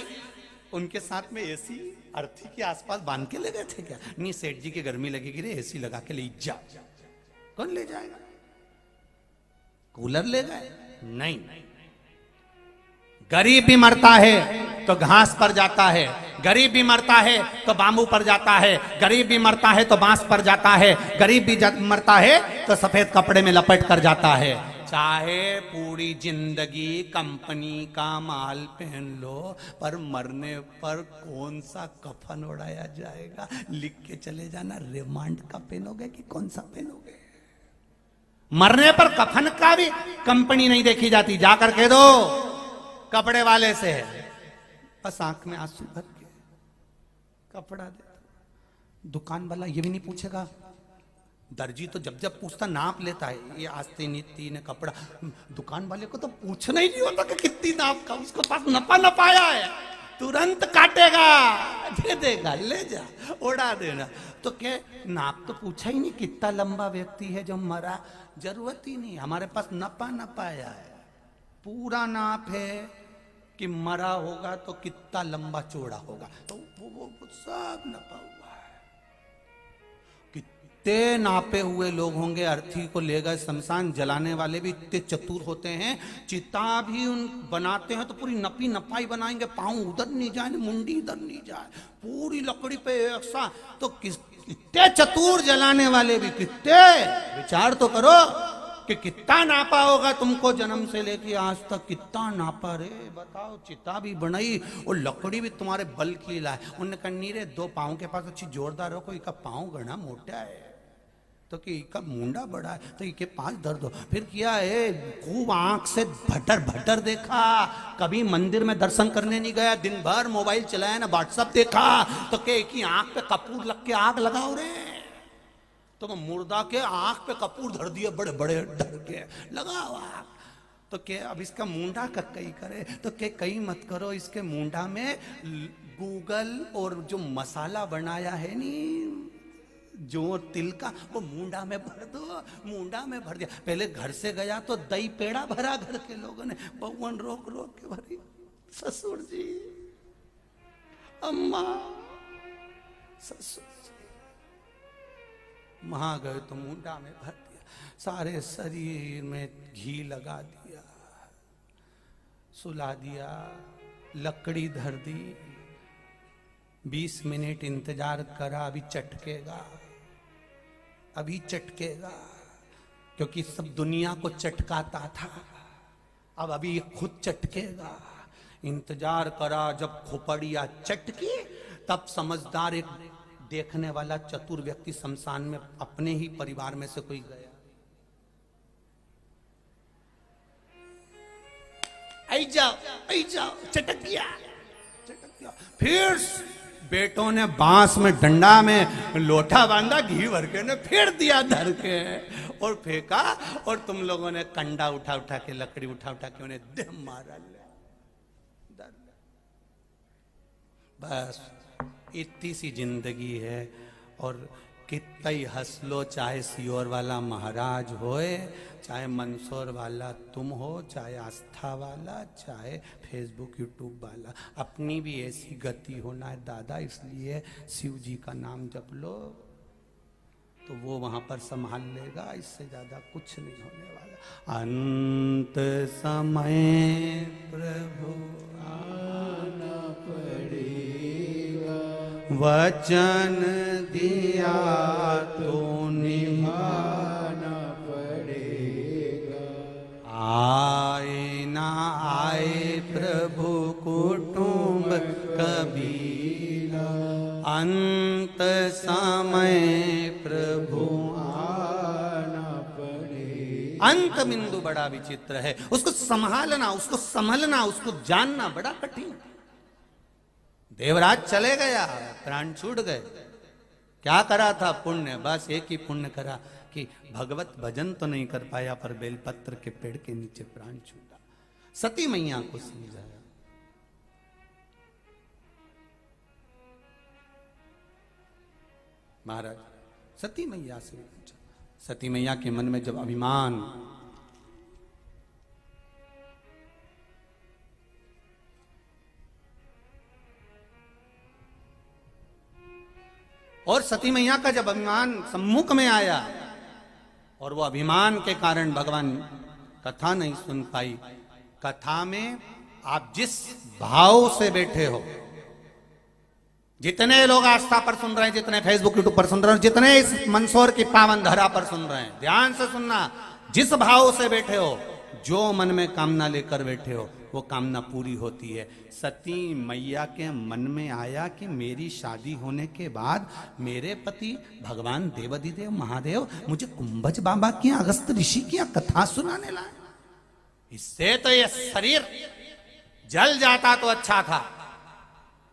उनके साथ में एसी अर्थी के आसपास बांध के ले गए थे क्या? नहीं, सेठ जी की गर्मी लगेगी रे, एसी लगा के ले जा। कौन ले जाएगा? कूलर ले गए? नहीं। गरीब भी मरता है तो घास पर जाता है, गरीब भी मरता है तो बाम्बू पर जाता है, गरीब भी मरता है तो बांस पर जाता है, गरीब भी मरता है तो सफेद कपड़े में लपेट कर जाता है। चाहे पूरी जिंदगी कंपनी का माल पहन लो, पर मरने पर कौन सा कफन उड़ाया जाएगा? लिख के चले जाना, रिमांड का पहनोगे कि कौन सा पहनोगे? मरने पर कफन का भी कंपनी नहीं देखी जाती, जाकर कह दो कपड़े वाले से है, बस आंख में आंसू भर के कपड़ा दे। दुकान वाला ये भी नहीं पूछेगा दर्जी तो जब जब पूछता नाप लेता है, ये आस्ते नीति ने कपड़ा। दुकान वाले को तो पूछना ही नहीं होता कि कितनी नाप का, उसके पास नपा नपाया है, तुरंत काटेगा, दे देगा, ले जा, उड़ा देना। तो क्या नाप तो पूछा ही नहीं, कितना लंबा व्यक्ति है जो मरा, जरूरत ही नहीं, हमारे पास नपा नपाया है, पूरा नाप है कि मरा होगा तो कितना लंबा चौड़ा होगा, तो वो सब नपा हुआ है। कितने नापे हुए लोग होंगे, अर्थी को ले गए शमशान, जलाने वाले भी इतने चतुर होते हैं, चिता भी उन बनाते हैं तो पूरी नपी नपाई बनाएंगे, पाँव उधर नहीं जाए, मुंडी इधर नहीं जाए, पूरी लकड़ी पे एक सा। तो कितने चतुर जलाने वाले भी, कितने, विचार तो करो कि कितना नापा होगा तुमको जन्म से लेके आज तक, कितना नापा रे, बताओ। चिता भी बनाई और लकड़ी भी तुम्हारे बल की लाए। उन्होंने कहा नहीं रे, 2 पाँव के पास अच्छी जोरदार हो, कोई का पाँव गणा मोटा है, तो कि का मुंडा बड़ा है, तो इनके 5 दर्द हो। फिर किया है, खूब आंख से भटर भटर देखा, कभी मंदिर में दर्शन करने नहीं गया, दिन भर मोबाइल चलाया ना, व्हाट्सएप देखा, तो के की आंख पे कपूर लग के आग लगाओ रे, तो मैं मुर्दा के आंख पे कपूर धर दिए, बड़े बड़े डर के लगाओ आग। तो के अब इसका मुंडा का कई करे, तो के कई मत करो, इसके मुंडा में गूगल और जो मसाला बनाया है नी, जो तिल का, वो मुंडा में भर दो, मुंडा में भर दिया। पहले घर से गया तो दही पेड़ा भरा, घर के लोगों ने भगवान रोक रोक के भरी, ससुर जी, अम्मा, ससुर जी, वहां गए तो मुंडा में भर दिया, सारे शरीर में घी लगा दिया, सुला दिया, लकड़ी धर दी, 20 मिनट इंतजार करा, अभी चटकेगा, अभी चटकेगा, क्योंकि सब दुनिया को चटकाता था, अब अभी ये खुद चटकेगा। इंतजार करा, जब खोपड़िया चटकी, तब समझदार एक देखने वाला चतुर व्यक्ति शमशान में अपने ही परिवार में से कोई गया, आई जाओ, चटक गया, चटक गया। फिर बेटों ने बांस में डंडा में लोटा बांधा, घी भर के ने फेर दिया धर के और फेंका, और तुम लोगों ने कंडा उठा उठा के, लकड़ी उठा उठा के उन्हें दे मारा, बस इतनी सी जिंदगी है। और कितना ही हंस लो, चाहे सियोर वाला महाराज होए, चाहे मंदसौर वाला तुम हो, चाहे आस्था वाला, चाहे फेसबुक यूट्यूब वाला, अपनी भी ऐसी गति होना है दादा। इसलिए शिव जी का नाम जप लो तो वो वहां पर संभाल लेगा, इससे ज्यादा कुछ नहीं होने वाला। अंत समय प्रभु आना पड़ेगा, वचन दिया तो निभाना पड़ेगा, आए ना आए प्रभु कुटुंब कबीरा, अंत समय प्रभु आना पड़ेगा। अंत बिंदु बड़ा विचित्र है, उसको संभालना, उसको संभलना, उसको जानना बड़ा कठिन। देवराज चले गया, प्राण छूट गए, क्या करा था? पुण्य, बस एक ही पुण्य करा कि भगवत भजन तो नहीं कर पाया, पर बेलपत्र के पेड़ के नीचे प्राण छूटा। सती मैया को समझाया, महाराज सती मैया से पूछा। सती मैया के मन में जब अभिमान, और सती मैया का जब अभिमान सम्मुख में आया, और वो अभिमान के कारण भगवान कथा नहीं सुन पाई। कथा में आप जिस भाव से बैठे हो, जितने लोग आस्था पर सुन रहे हैं, जितने फेसबुक यूट्यूब पर सुन रहे हैं, जितने इस मंदसौर की पावन धरा पर सुन रहे हैं, ध्यान से सुनना। जिस भाव से बैठे हो, जो मन में कामना लेकर बैठे हो, वो कामना पूरी होती है। सती मैया के मन में आया कि मेरी शादी होने के बाद मेरे पति भगवान देवाधिदेव महादेव मुझे कुंभज बाबा की, अगस्त ऋषि की कथा सुनाने लाए। इससे तो ये शरीर जल जाता तो अच्छा था।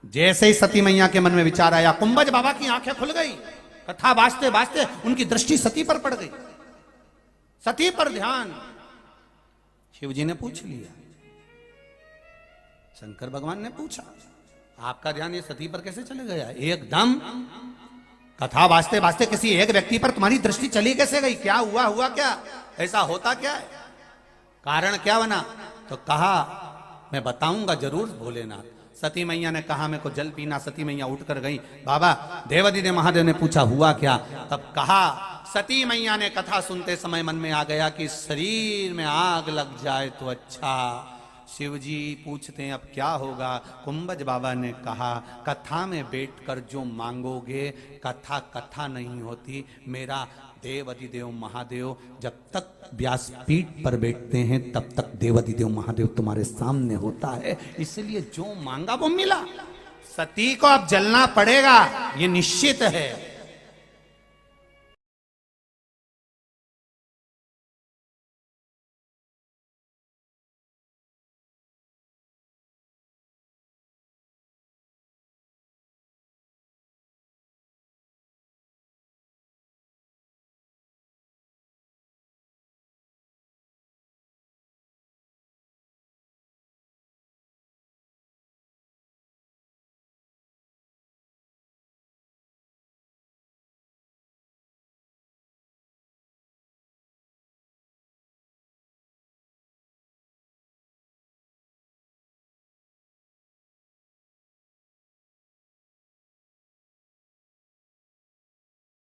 जैसे ही सती मैया के मन में विचार आया, कुंभज बाबा की आंखें खुल गई। कथा बाजते बाजते उनकी दृष्टि सती पर पड़ गई, सती पर ध्यान। शिव जी ने पूछ लिया, शंकर भगवान ने पूछा, आपका ध्यान ये सती पर कैसे चले गया? एकदम कथा बाजते बाजते किसी एक व्यक्ति पर तुम्हारी दृष्टि चली कैसे गई? क्या हुआ? हुआ क्या? ऐसा होता क्या है? कारण क्या बना? तो कहा मैं बताऊंगा जरूर भोलेनाथ। सती मैया ने कहा मेरे को जल पीना। सती मैया उठकर गई। बाबा देवादिदेव महादेव ने पूछा हुआ क्या? तब कहा, सती मैया ने कथा सुनते समय मन में आ गया कि शरीर में आग लग जाए तो अच्छा। शिव जी पूछते हैं अब क्या होगा? कुंभज बाबा ने कहा, कथा में बैठकर जो मांगोगे, कथा कथा नहीं होती। मेरा देवादिदेव महादेव जब तक व्यासपीठ पर बैठते हैं तब तक देवादिदेव महादेव तुम्हारे सामने होता है, इसलिए जो मांगा वो मिला। सती को अब जलना पड़ेगा, ये निश्चित है।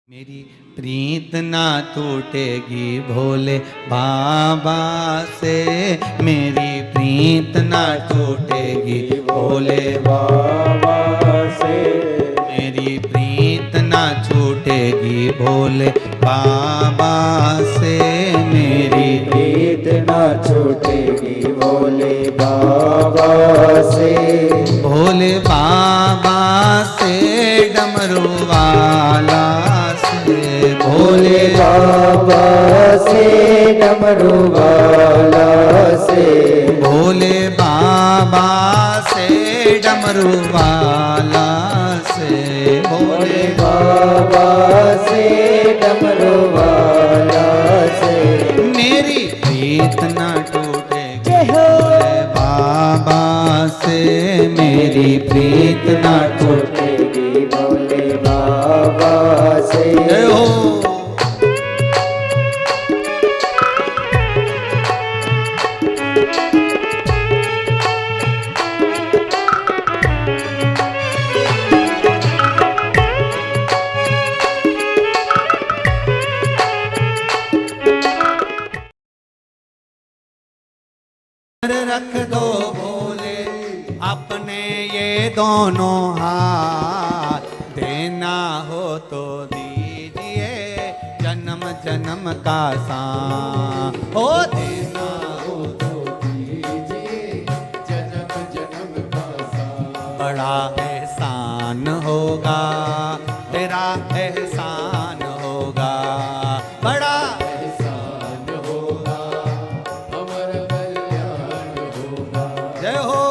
मेरी प्रीत ना टूटेगी भोले बाबा से, मेरी प्रीत ना टूटेगी भोले बाबा से, मेरी प्रीत ना छूटेगी भोले बाबा से, मेरी प्रीत ना छूटेगी भोले बाबा से, भोले बाबा से डमरू वाला से, भोले बाबा से डमरू वाला से, भोले बाबा से डमरू वाला से, भोले बाबा से डमरू वाला से, मेरी प्रीत न टूटेगी भोले बाबा से, मेरी प्रीत न टूटेगी भोले बाबा से। जय हो। रख दो भोले अपने ये दोनों हाथ, देना हो तो दीजिए जन्म जन्म का साथ, हो देना हो तो दीजिए जन्म जन्म का साथ। बड़ा एहसान होगा तेरा, एहसान होगा बड़ा, जय हो।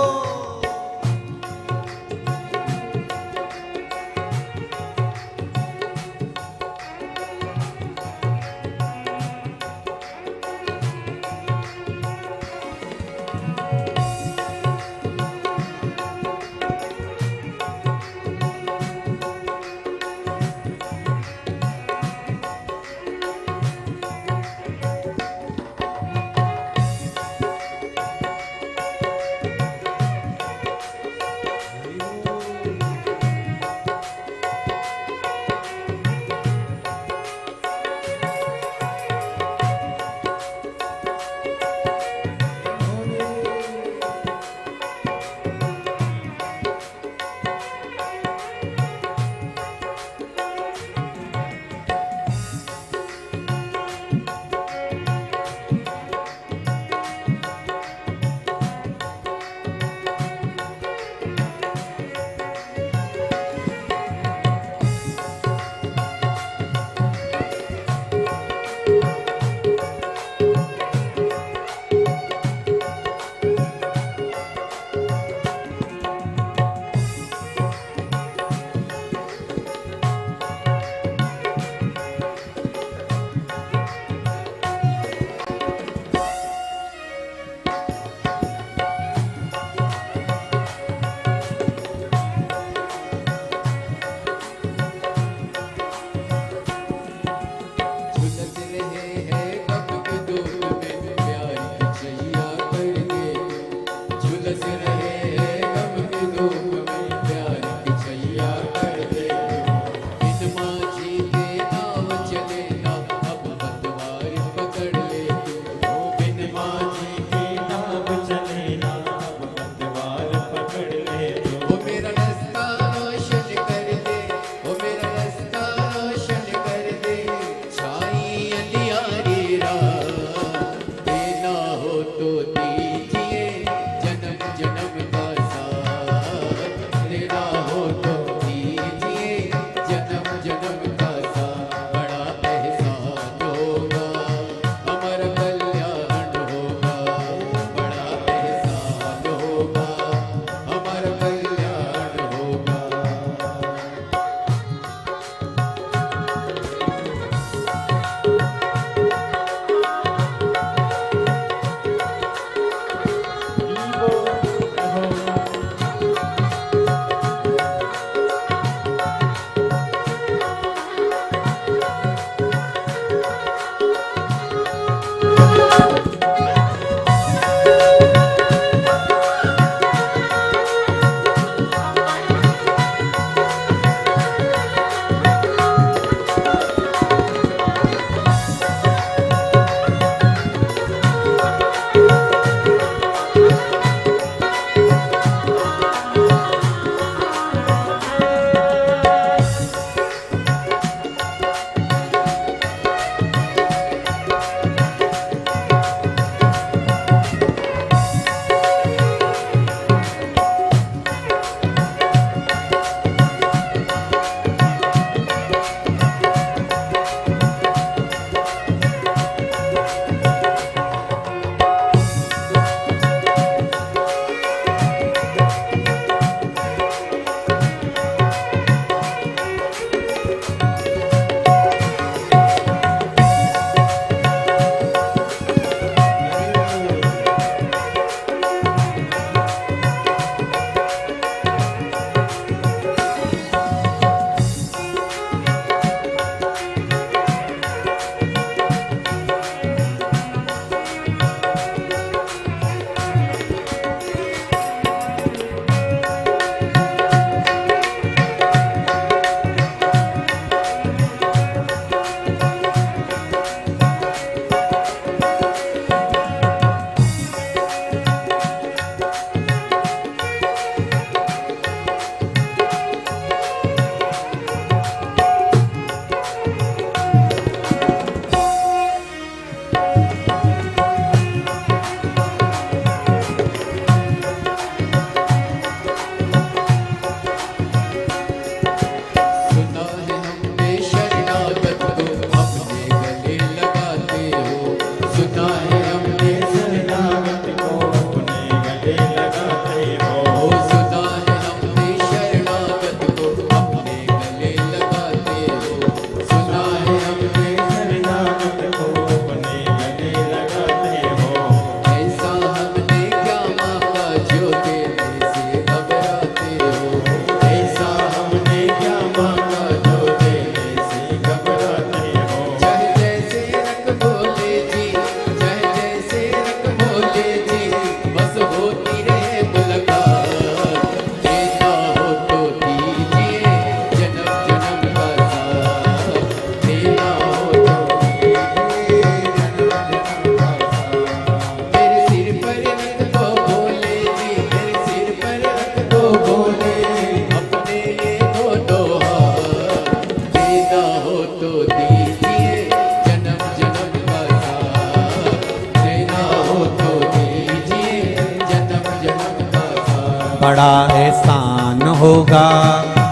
बड़ा एहसान होगा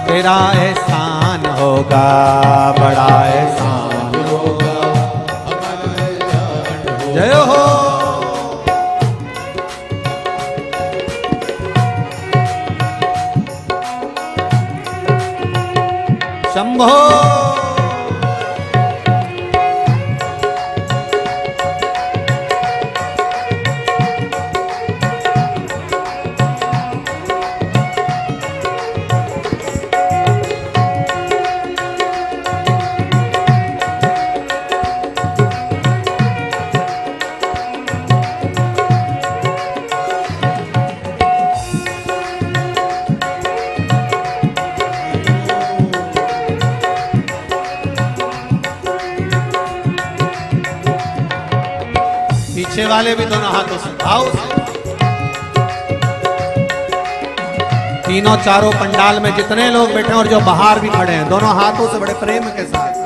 तेरा एहसान होगा, बड़ा एहसान होगा। जय हो। शंभो। पीछे वाले भी दोनों हाथों से आओ। तीनों चारों पंडाल में जितने लोग बैठे हैं और जो बाहर भी खड़े हैं, दोनों हाथों से बड़े प्रेम के साथ।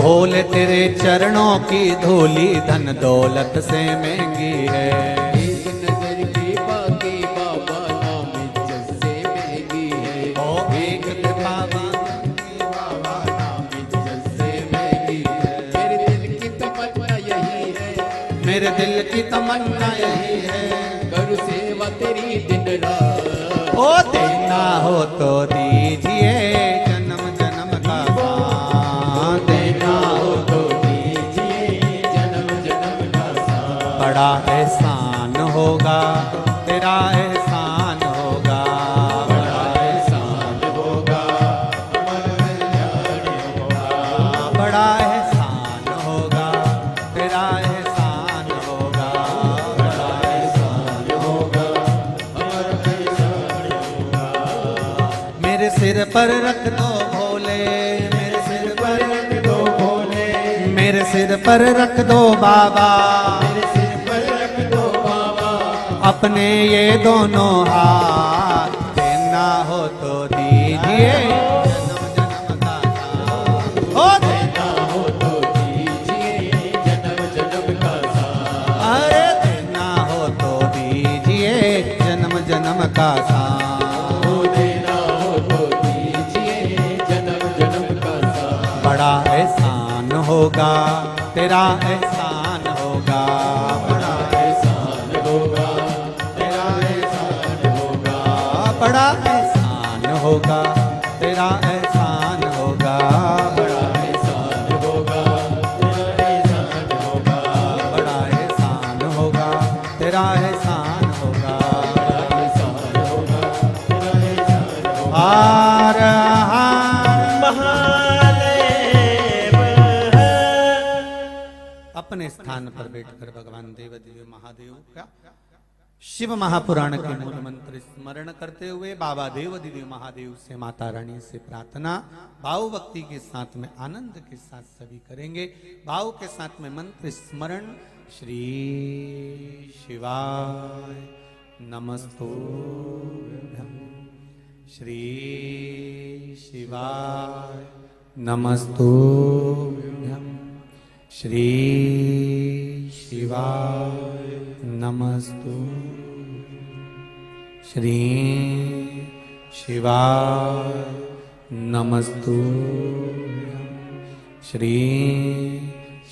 भोले तेरे चरणों की धूली धन दौलत से महंगी है। एक नजर की बाकी बाबा नाम इज्जत से महंगी है। ओ एक कृपा बाबा नाम इज्जत से महंगी है। मेरे दिल की तमन्ना यही है, मेरे दिल की तमन्ना यही है, करूँ सेवा तेरी दिन रात। ओ देना हो तो दीजिए जन्म जन्म का साथ, देना हो तो दीजिए जन्म जन्म का साथ। बड़ा एहसान होगा तेरा एहसान होगा, बड़ा एहसान होगा, अमर कल्याण होगा। बड़ा एहसान होगा तेरा एहसान होगा, बड़ा एहसान होगा, अमर कल्याण होगा। मेरे सिर पर रख दो भोले, मेरे सिर पर रख दो भोले, मेरे सिर पर रख दो बाबा, मेरे सिर पर रख दो बाबा, अपने ये दोनों हाथ, देना हो तो दीजिए जन्म जन्म का साथ। ओ देना हो तो दीजिए जन्म जन्म का साथ। अरे देना हो तो दीजिए जन्म जन्म का साथ, हो देना हो तो दीजिए जन्म जन्म का साथ। बड़ा एहसान होगा तेरा एहसान होगा, बड़ा एहसान होगा, तेरा एहसान होगा। बड़ा एहसान होगा तेरा एहसान होगा, बड़ा एहसान होगा, तेरा एहसान होगा। बड़ा एहसान होगा तेरा एहसान होगा। बड़ा एहसान होगा, तेरा एहसान होगा। हार हार महादेव है। अपने स्थान पर बैठकर भगवान देव दिव्य महादेव का शिव महापुराण के मूल मंत्र स्मरण करते हुए बाबा देव दिव्य महादेव से माता रानी से प्रार्थना भाव भक्ति के साथ में आनंद के साथ सभी करेंगे। भाव के साथ में मंत्र स्मरण। श्री शिवाय नमस्तुभ्यं, श्री शिवाय नमस्तुभ्यं, श्री शिवाय नमस्तुभ्यं, श्री शिवाय नमस्तुभ्यं, श्री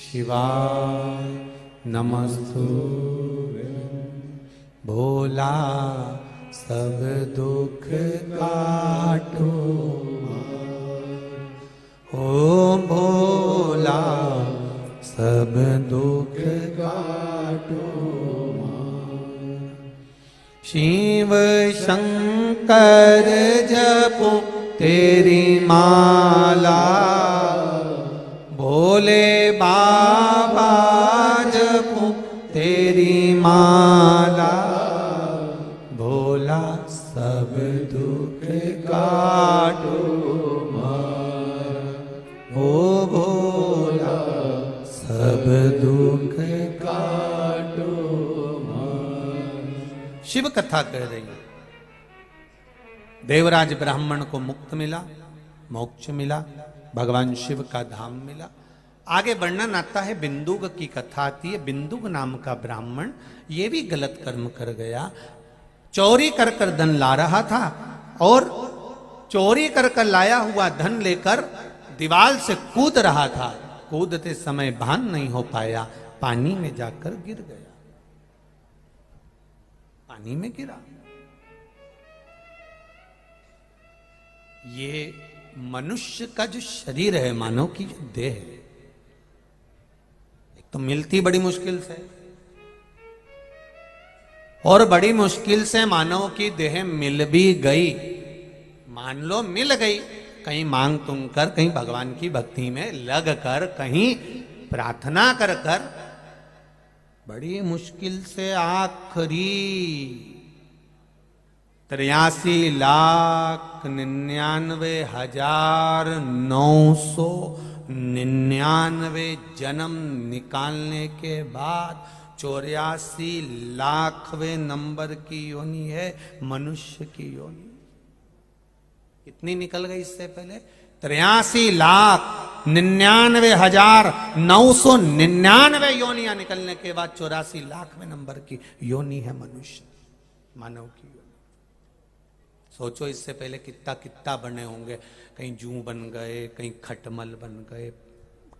शिवाय नमस्तुभ्यं। भोला सब दुख काटो, ओम भोला सब दुख काटो। शिव शंकर जपो तेरी माला, भोले बाबा जपो तेरी माला, भोला सब दुख काटो मार, ओ भोला सब दुख काटो मार। शिव कथा कह रही है। देवराज ब्राह्मण को मुक्त मिला, मोक्ष मिला, भगवान शिव का धाम मिला। आगे वर्णन आता है, बिंदुक की कथा आती है। बिंदुक नाम का ब्राह्मण ये भी गलत कर्म कर गया। चोरी कर कर धन ला रहा था और चोरी कर कर लाया हुआ धन लेकर दीवार से कूद रहा था। कूदते समय भान नहीं हो पाया, पानी में जाकर गिर गया, पानी में गिरा। ये मनुष्य का जो शरीर है, मानव की जो देह है, एक तो मिलती बड़ी मुश्किल से और बड़ी मुश्किल से मानव की देह मिल भी गई। मान लो मिल गई, कहीं मांग तुम कर, कहीं भगवान की भक्ति में लग कर, कहीं प्रार्थना कर कर, बड़ी मुश्किल से आखिरी 83,99,999 जन्म निकालने के बाद 84,00,000वें नंबर की योनि है मनुष्य की योनि। कितनी निकल गई इससे पहले? 83,99,999 योनियां निकलने के बाद 84,00,000वें नंबर की योनि है मनुष्य, मानव की योनि। सोचो इससे पहले कितना कितना बने होंगे, कहीं जू बन गए, कहीं खटमल बन गए,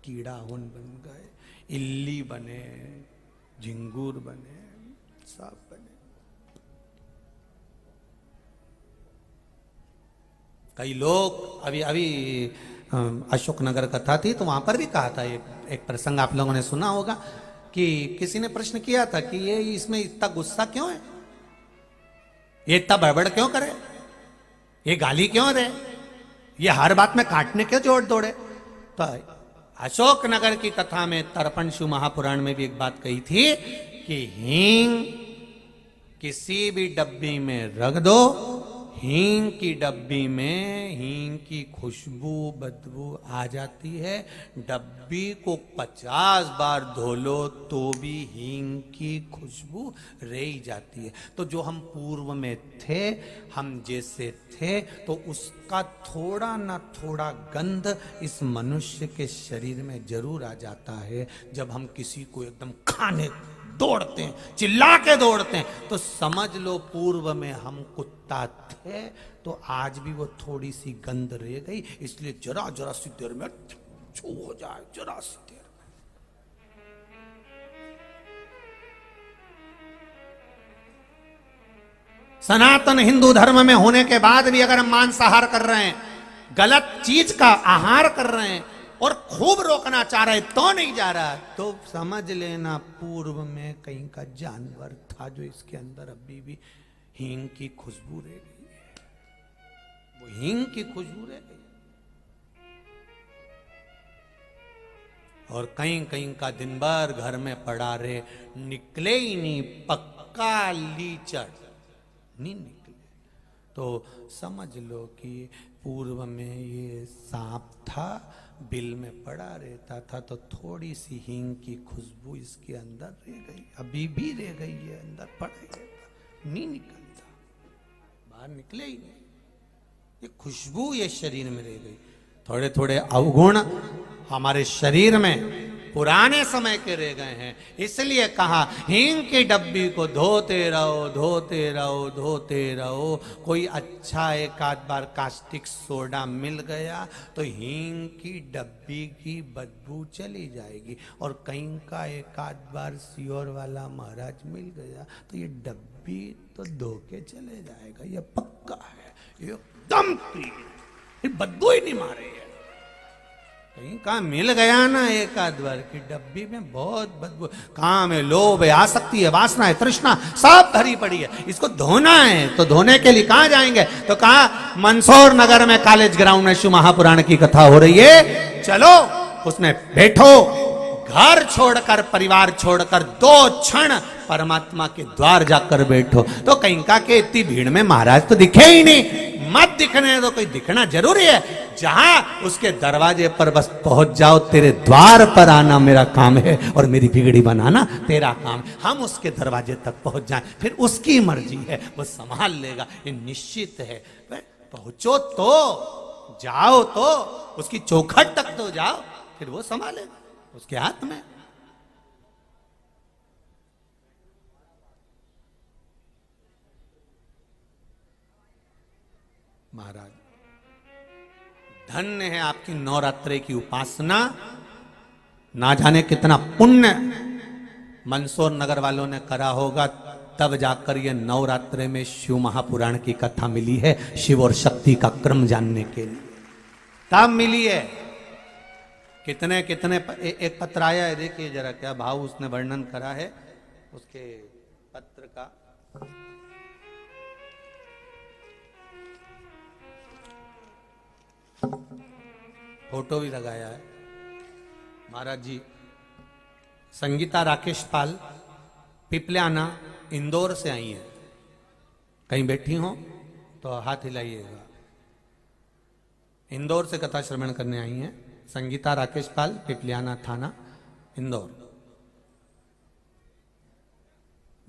कीड़ा होन बन गए, इल्ली बने, झिंगूर बने, सब बने। कई लोग अभी अशोकनगर कथा थी तो वहां पर भी कहा था, एक प्रसंग आप लोगों ने सुना होगा कि किसी ने प्रश्न किया था कि ये इसमें इतना गुस्सा क्यों है, ये इतना बड़बड़ क्यों करे, ये गाली क्यों दे, ये हर बात में काटने क्यों जोड़ दौड़े। तो अशोकनगर की कथा में तर्पण शिव महापुराण में भी एक बात कही थी कि हींग किसी भी डब्बी में रख दो, हींग की डब्बी में हींग की खुशबू बदबू आ जाती है, डब्बी को 50 बार धो लो तो भी हींग की खुशबू रह ही जाती है। तो जो हम पूर्व में थे, हम जैसे थे, तो उसका थोड़ा ना थोड़ा गंध इस मनुष्य के शरीर में जरूर आ जाता है। जब हम किसी को एकदम खाने दौड़ते हैं, चिल्ला के दौड़ते हैं, तो समझ लो पूर्व में हम कुत्ता थे, तो आज भी वो थोड़ी सी गंध रह गई, इसलिए जरा जरा सी देर में छू हो जाए, जरा सी देर में। सनातन हिंदू धर्म में होने के बाद भी अगर हम मांसाहार कर रहे हैं, गलत चीज का आहार कर रहे हैं और खूब रोकना चाह रहे तो नहीं जा रहा, तो समझ लेना पूर्व में कहीं का जानवर था जो इसके अंदर अभी भी हींग की खुशबू रह गई है, वो हींग की खुशबू रह गई। और कहीं कहीं का दिन भर घर में पड़ा रहे, निकले ही नहीं, पक्का लीचड़ नहीं निकले, तो समझ लो कि पूर्व में ये सांप था, बिल में पड़ा रहता था, तो थोड़ी सी हींग की खुशबू इसके अंदर रह गई, अभी भी रह गई है, अंदर पड़ा रहता, नहीं निकलता, बाहर निकले ही नहीं, ये खुशबू ये शरीर में रह गई। थोड़े थोड़े अवगुण हमारे शरीर में पुराने समय के रह गए हैं, इसलिए कहा हींग की डब्बी को धोते रहो, धोते रहो, धोते रहो। कोई अच्छा एक आध बार कास्टिक सोडा मिल गया तो हींग की डब्बी की बदबू चली जाएगी, और कहीं का एक आध बार सियोर वाला महाराज मिल गया तो ये डब्बी तो धो के चले जाएगा, ये पक्का है, एकदम क्लीन, ये बदबू ही नहीं मारे। कहीं कहा मिल गया ना एक आध बार की डब्बी में बहुत बदबू, काम है, लोभ है, आसक्ति है, वासना है, तृष्णा सब भरी पड़ी है, इसको धोना है। तो धोने के लिए कहां जाएंगे, तो कहा मंदसौर नगर में कॉलेज ग्राउंड में शिव महापुराण की कथा हो रही है, चलो उसमें बैठो, घर छोड़कर परिवार छोड़कर 2 क्षण परमात्मा के द्वार जाकर बैठो। तो कहीं का के इतनी भीड़ में महाराज तो दिखे ही नहीं, मत दिखने दो, कोई दिखना जरूरी है, जहां उसके दरवाजे पर बस पहुंच जाओ, तेरे द्वार पर आना मेरा काम है और मेरी बिगड़ी बनाना तेरा काम है। हम उसके दरवाजे तक पहुंच जाएं, फिर उसकी मर्जी है, वो संभाल लेगा, ये निश्चित है। पहुंचो तो जाओ, तो उसकी चौखट तक तो जाओ, फिर वो संभालेगा, उसके हाथ में। महाराज धन्य है आपकी नवरात्रि की उपासना, ना जाने कितना पुण्य मंदसौर नगर वालों ने करा होगा, तब जाकर ये नवरात्रि में शिव महापुराण की कथा मिली है, शिव और शक्ति का क्रम जानने के लिए तब मिली है। कितने कितने एक पत्र आया है, देखिए जरा क्या भाव उसने वर्णन करा है उसके पत्र का। फोटो भी लगाया है महाराज जी। संगीता राकेश पाल पिपल्याना इंदौर से आई हैं, कहीं बैठी हो तो हाथ हिलाइएगा। इंदौर से कथा श्रवण करने आई हैं संगीता राकेश पाल, पिपल्याना थाना, इंदौर।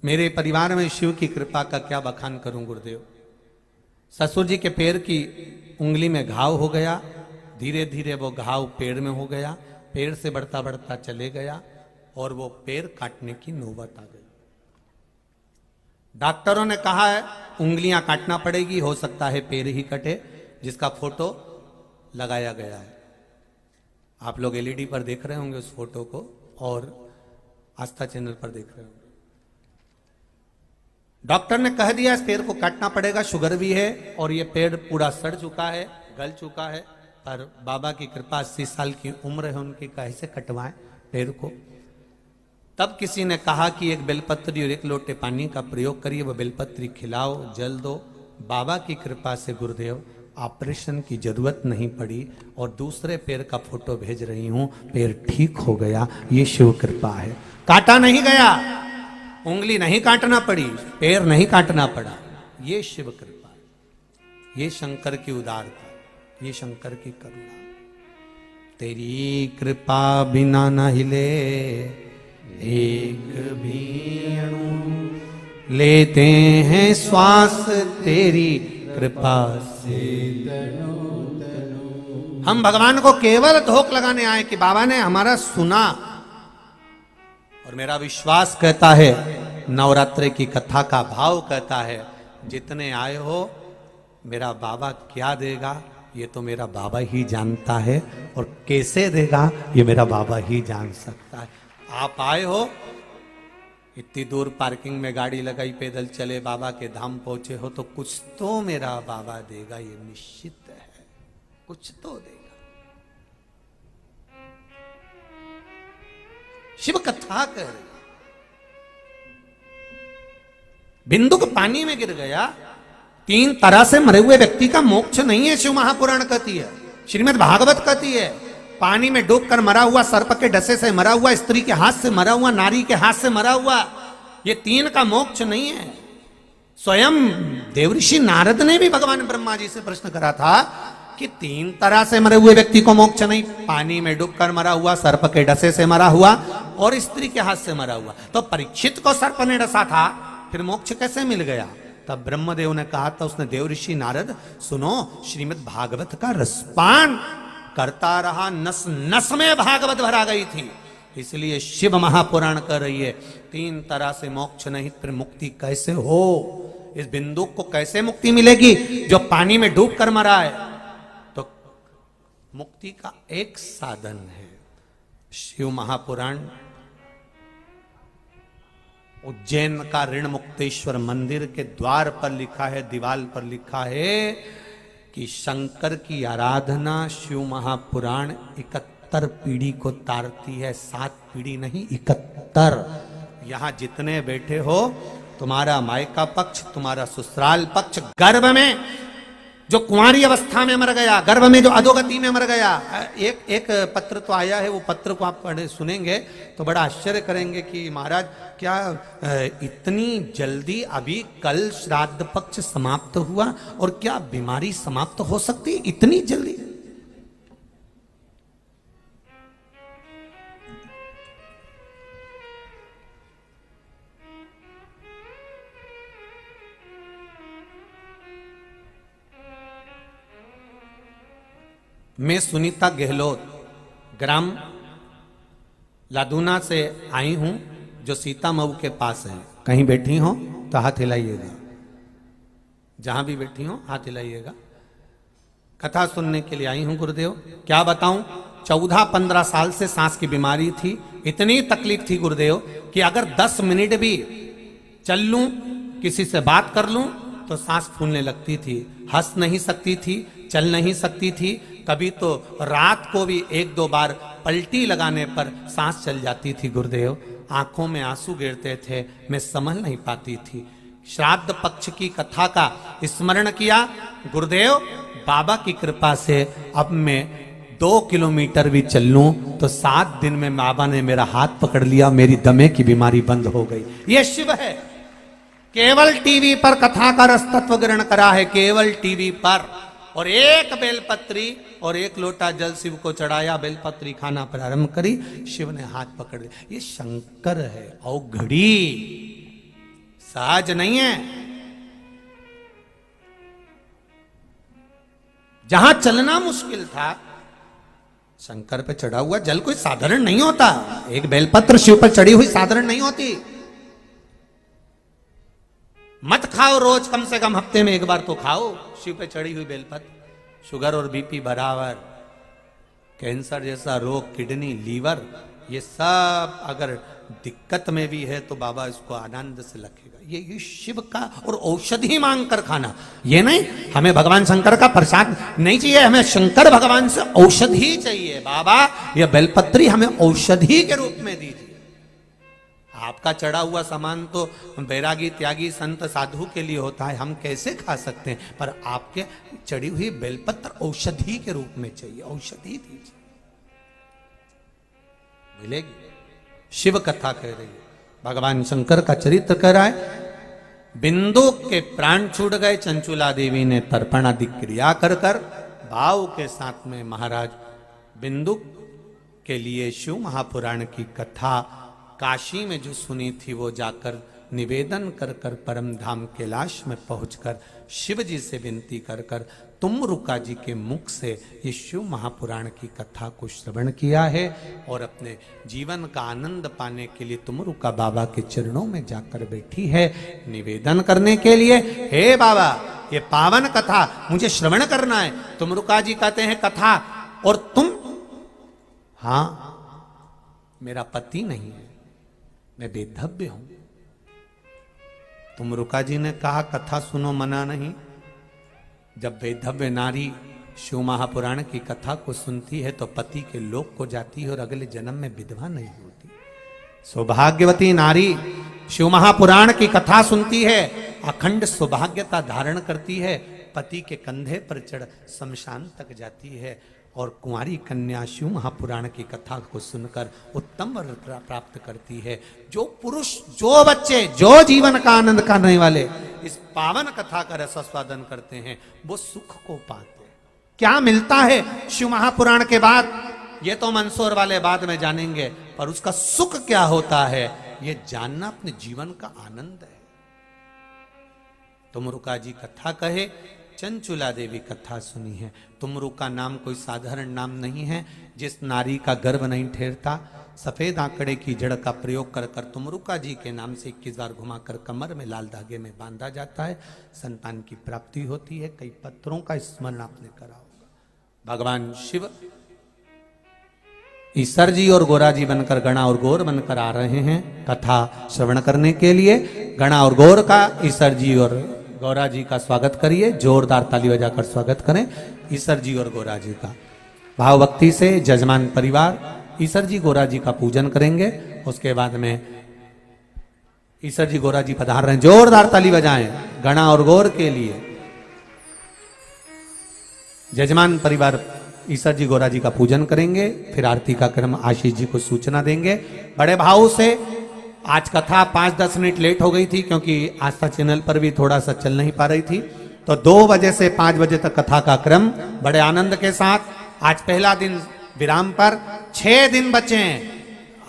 मेरे परिवार में शिव की कृपा का क्या बखान करूं गुरुदेव। ससुर जी के पैर की उंगली में घाव हो गया, धीरे धीरे वो घाव पेड़ में हो गया, पेड़ से बढ़ता बढ़ता चले गया और वो पेड़ काटने की नौबत आ गई। डॉक्टरों ने कहा है उंगलियां काटना पड़ेगी, हो सकता है पैर ही कटे, जिसका फोटो लगाया गया है। आप लोग एलईडी पर देख रहे होंगे उस फोटो को और आस्था चैनल पर देख रहे होंगे। डॉक्टर ने कह दिया इस पेड़ को काटना पड़ेगा, शुगर भी है और ये पेड़ पूरा सड़ चुका है, गल चुका है, पर बाबा की कृपा 80 साल की उम्र है उनकी, कैसे कटवाएं पेड़ को। तब किसी ने कहा कि एक बेलपत्री और 1 लोटे पानी का प्रयोग करिए, वो बेलपत्री खिलाओ, जल दो। बाबा की कृपा से गुरुदेव ऑपरेशन की जरूरत नहीं पड़ी और दूसरे पैर का फोटो भेज रही हूं, पैर ठीक हो गया। ये शिव कृपा है। काटा नहीं गया, उंगली नहीं काटना पड़ी, पैर नहीं काटना पड़ा, ये शिव कृपा है। ये शंकर की उदारता, ये शंकर की करुणा। तेरी कृपा बिना न हिले एक भी अणु, लेते हैं श्वास तेरी कृपा से। हम भगवान को केवल धोख लगाने आए कि बाबा ने हमारा सुना, और मेरा विश्वास कहता है, नवरात्रि की कथा का भाव कहता है, जितने आए हो मेरा बाबा क्या देगा ये तो मेरा बाबा ही जानता है, और कैसे देगा ये मेरा बाबा ही जान सकता है। आप आए हो, इतनी दूर पार्किंग में गाड़ी लगाई, पैदल चले, बाबा के धाम पहुंचे हो, तो कुछ तो मेरा बाबा देगा, ये निश्चित है, कुछ तो देगा। शिव कथा कह रही, बिंदुक पानी में गिर गया, 3 तरह से मरे हुए व्यक्ति का मोक्ष नहीं है, शिव महापुराण कहती है, श्रीमद् भागवत कहती है। पानी में डूबकर मरा हुआ, सर्प के डसे से मरा हुआ, स्त्री के हाथ से मरा हुआ, नारी के हाथ से मरा हुआ, ये 3 का मोक्ष नहीं है। स्वयं देवऋषि नारद ने भी भगवान ब्रह्मा जी से प्रश्न करा था कि 3 तरह से मरे हुए व्यक्ति को मोक्ष नहीं, पानी में डूबकर मरा हुआ, सर्प के डसे से मरा हुआ और स्त्री के हाथ से मरा हुआ। तो परीक्षित को सर्प ने डसा था, फिर मोक्ष कैसे मिल गया? तब ब्रह्मदेव ने कहा था, उसने देवऋषि नारद सुनो, श्रीमद् भागवत का रसपान करता रहा, नस नस में भागवत भरा गई थी। इसलिए शिव महापुराण कर रही है 3 तरह से मोक्ष नहीं, फिर मुक्ति कैसे हो? इस बिंदु को कैसे मुक्ति मिलेगी जो पानी में डूब कर मरा है? तो मुक्ति का एक साधन है शिव महापुराण। उज्जैन का ऋण मुक्तेश्वर मंदिर के द्वार पर लिखा है, दीवाल पर लिखा है कि शंकर की आराधना शिव महापुराण 71 पीढ़ी को तारती है, 7 पीढ़ी नहीं 71। यहां जितने बैठे हो, तुम्हारा मायका पक्ष, तुम्हारा ससुराल पक्ष, गर्भ में जो कुंवारी अवस्था में मर गया, गर्भ में जो अधोगति में मर गया। एक पत्र तो आया है, वो पत्र को आप पढ़े सुनेंगे तो बड़ा आश्चर्य करेंगे कि महाराज क्या इतनी जल्दी, अभी कल श्राद्ध पक्ष समाप्त हुआ और क्या बीमारी समाप्त हो सकती इतनी जल्दी? मैं सुनीता गहलोत ग्राम लादूना से आई हूं, जो सीता मऊ के पास है। कहीं बैठी हो तो हाथ हिलाइएगा, जहां भी बैठी हो हाथ हिलाइएगा। कथा सुनने के लिए आई हूं गुरुदेव। क्या बताऊं, 14-15 साल से सांस की बीमारी थी, इतनी तकलीफ थी गुरुदेव कि अगर 10 मिनट भी चल लूं, किसी से बात कर लूं तो सांस फूलने लगती थी, हंस नहीं सकती थी, चल नहीं सकती थी। कभी तो रात को भी 1-2 बार पलटी लगाने पर सांस चल जाती थी गुरुदेव। आंखों में आंसू गिरते थे, मैं समझ नहीं पाती थी। श्राद्ध पक्ष की कथा का स्मरण किया गुरुदेव, बाबा की कृपा से अब मैं 2 किलोमीटर भी चल लूं तो 7 दिन में बाबा ने मेरा हाथ पकड़ लिया, मेरी दमे की बीमारी बंद हो गई। ये शिव है। केवल टीवी पर कथा का रस तत्व ग्रहण करा है, केवल टीवी पर, और 1 बेलपत्री और 1 लोटा जल शिव को चढ़ाया, बेलपत्री खाना प्रारंभ करी, शिव ने हाथ पकड़ लिया। ये शंकर है, औघड़ी, सहज नहीं है। जहां चलना मुश्किल था शंकर पे चढ़ा हुआ जल कोई साधारण नहीं होता। एक बेलपत्र शिव पर चढ़ी हुई साधारण नहीं होती। मत खाओ, रोज कम से कम हफ्ते में एक बार तो खाओ शिव पे चढ़ी हुई बेलपत्र। शुगर और बीपी बराबर, कैंसर जैसा रोग, किडनी, लीवर, ये सब अगर दिक्कत में भी है तो बाबा इसको आनंद से रखेगा। ये शिव का और औषधि मांग कर खाना, ये नहीं हमें भगवान शंकर का प्रसाद नहीं चाहिए, हमें शंकर भगवान से औषधि चाहिए। बाबा ये बेलपत्री हमें औषधि के रूप में दीजिए। आपका चढ़ा हुआ सामान तो बैरागी, त्यागी, संत, साधु के लिए होता है, हम कैसे खा सकते हैं, पर आपके चढ़ी हुई बेलपत्र औषधि के रूप में चाहिए, औषधि दीजिए, मिलेगी। शिव कथा कह रही है, भगवान शंकर का चरित्र कह रहा है। बिंदु के प्राण छूट गए, चंचुला देवी ने तर्पण आदि क्रिया कर कर भाव के साथ में महाराज बिंदु के लिए शिव महापुराण की कथा काशी में जो सुनी थी वो जाकर निवेदन कर कर परम धाम कैलाश में पहुंचकर शिव जी से विनती कर कर तुमरुका जी के मुख से ये शिव महापुराण की कथा को श्रवण किया है और अपने जीवन का आनंद पाने के लिए तुमरुका बाबा के चरणों में जाकर बैठी है निवेदन करने के लिए। हे बाबा, ये पावन कथा मुझे श्रवण करना है। तुमरुका जी कहते हैं कथा, और तुम? हाँ, मेरा पति नहीं है, मैं बेधव्य हूं। तुमरुका जी ने कहा कथा सुनो, मना नहीं। जब वैधव्य नारी शिव महापुराण की कथा को सुनती है तो पति के लोक को जाती है और अगले जन्म में विधवा नहीं होती। सौभाग्यवती नारी शिव महापुराण की कथा सुनती है, अखंड सौभाग्यता धारण करती है, पति के कंधे पर चढ़ शमशान तक जाती है और कुंवारी कन्या शिव महापुराण की कथा को सुनकर उत्तम वर प्राप्त करती है। जो पुरुष, जो बच्चे, जो जीवन का आनंद करने वाले इस पावन कथा का रसास्वादन करते हैं वो सुख को पाते हैं। क्या मिलता है शिव महापुराण के बाद, ये तो मंसूर वाले बाद में जानेंगे, पर उसका सुख क्या होता है ये जानना अपने जीवन का आनंद है। तुमरुका जी कथा कहे, चंचुला देवी कथा सुनी है। तुमरुका नाम कोई साधारण नाम नहीं है। जिस नारी का गर्भ नहीं ठहरता, सफेद आंकड़े की जड़ का प्रयोग कर कर तुमरुका जी के नाम से 21 बार घुमाकर कमर में लाल धागे में बांधा जाता है, संतान की प्राप्ति होती है। कई पत्रों का स्मरण आपने करा होगा। भगवान शिव ईश्वर जी और गोरा जी बनकर गणा और गौर बनकर आ रहे हैं कथा श्रवण करने के लिए। गणा और गौर का ईश्वर जी और गौरा जी का स्वागत करिए, जोरदार ताली बजाकर स्वागत करें ईश्वर जी और गौरा जी का। भाव भक्ति से जजमान परिवार ईश्वर जी गौरा जी का पूजन करेंगे। उसके बाद में ईश्वर जी गौरा जी पधार रहे हैं, जोरदार ताली बजाएं गणा और गौर के लिए। जजमान परिवार ईश्वर जी गौरा जी का पूजन करेंगे, फिर आरती का क्रम आशीष जी को सूचना देंगे। बड़े भाव से आज कथा 5-10 मिनट लेट हो गई थी क्योंकि आस्था चैनल पर भी थोड़ा सा चल नहीं पा रही थी, तो 2 बजे से 5 बजे तक कथा का क्रम बड़े आनंद के साथ। आज पहला दिन विराम पर, 6 दिन बचे हैं।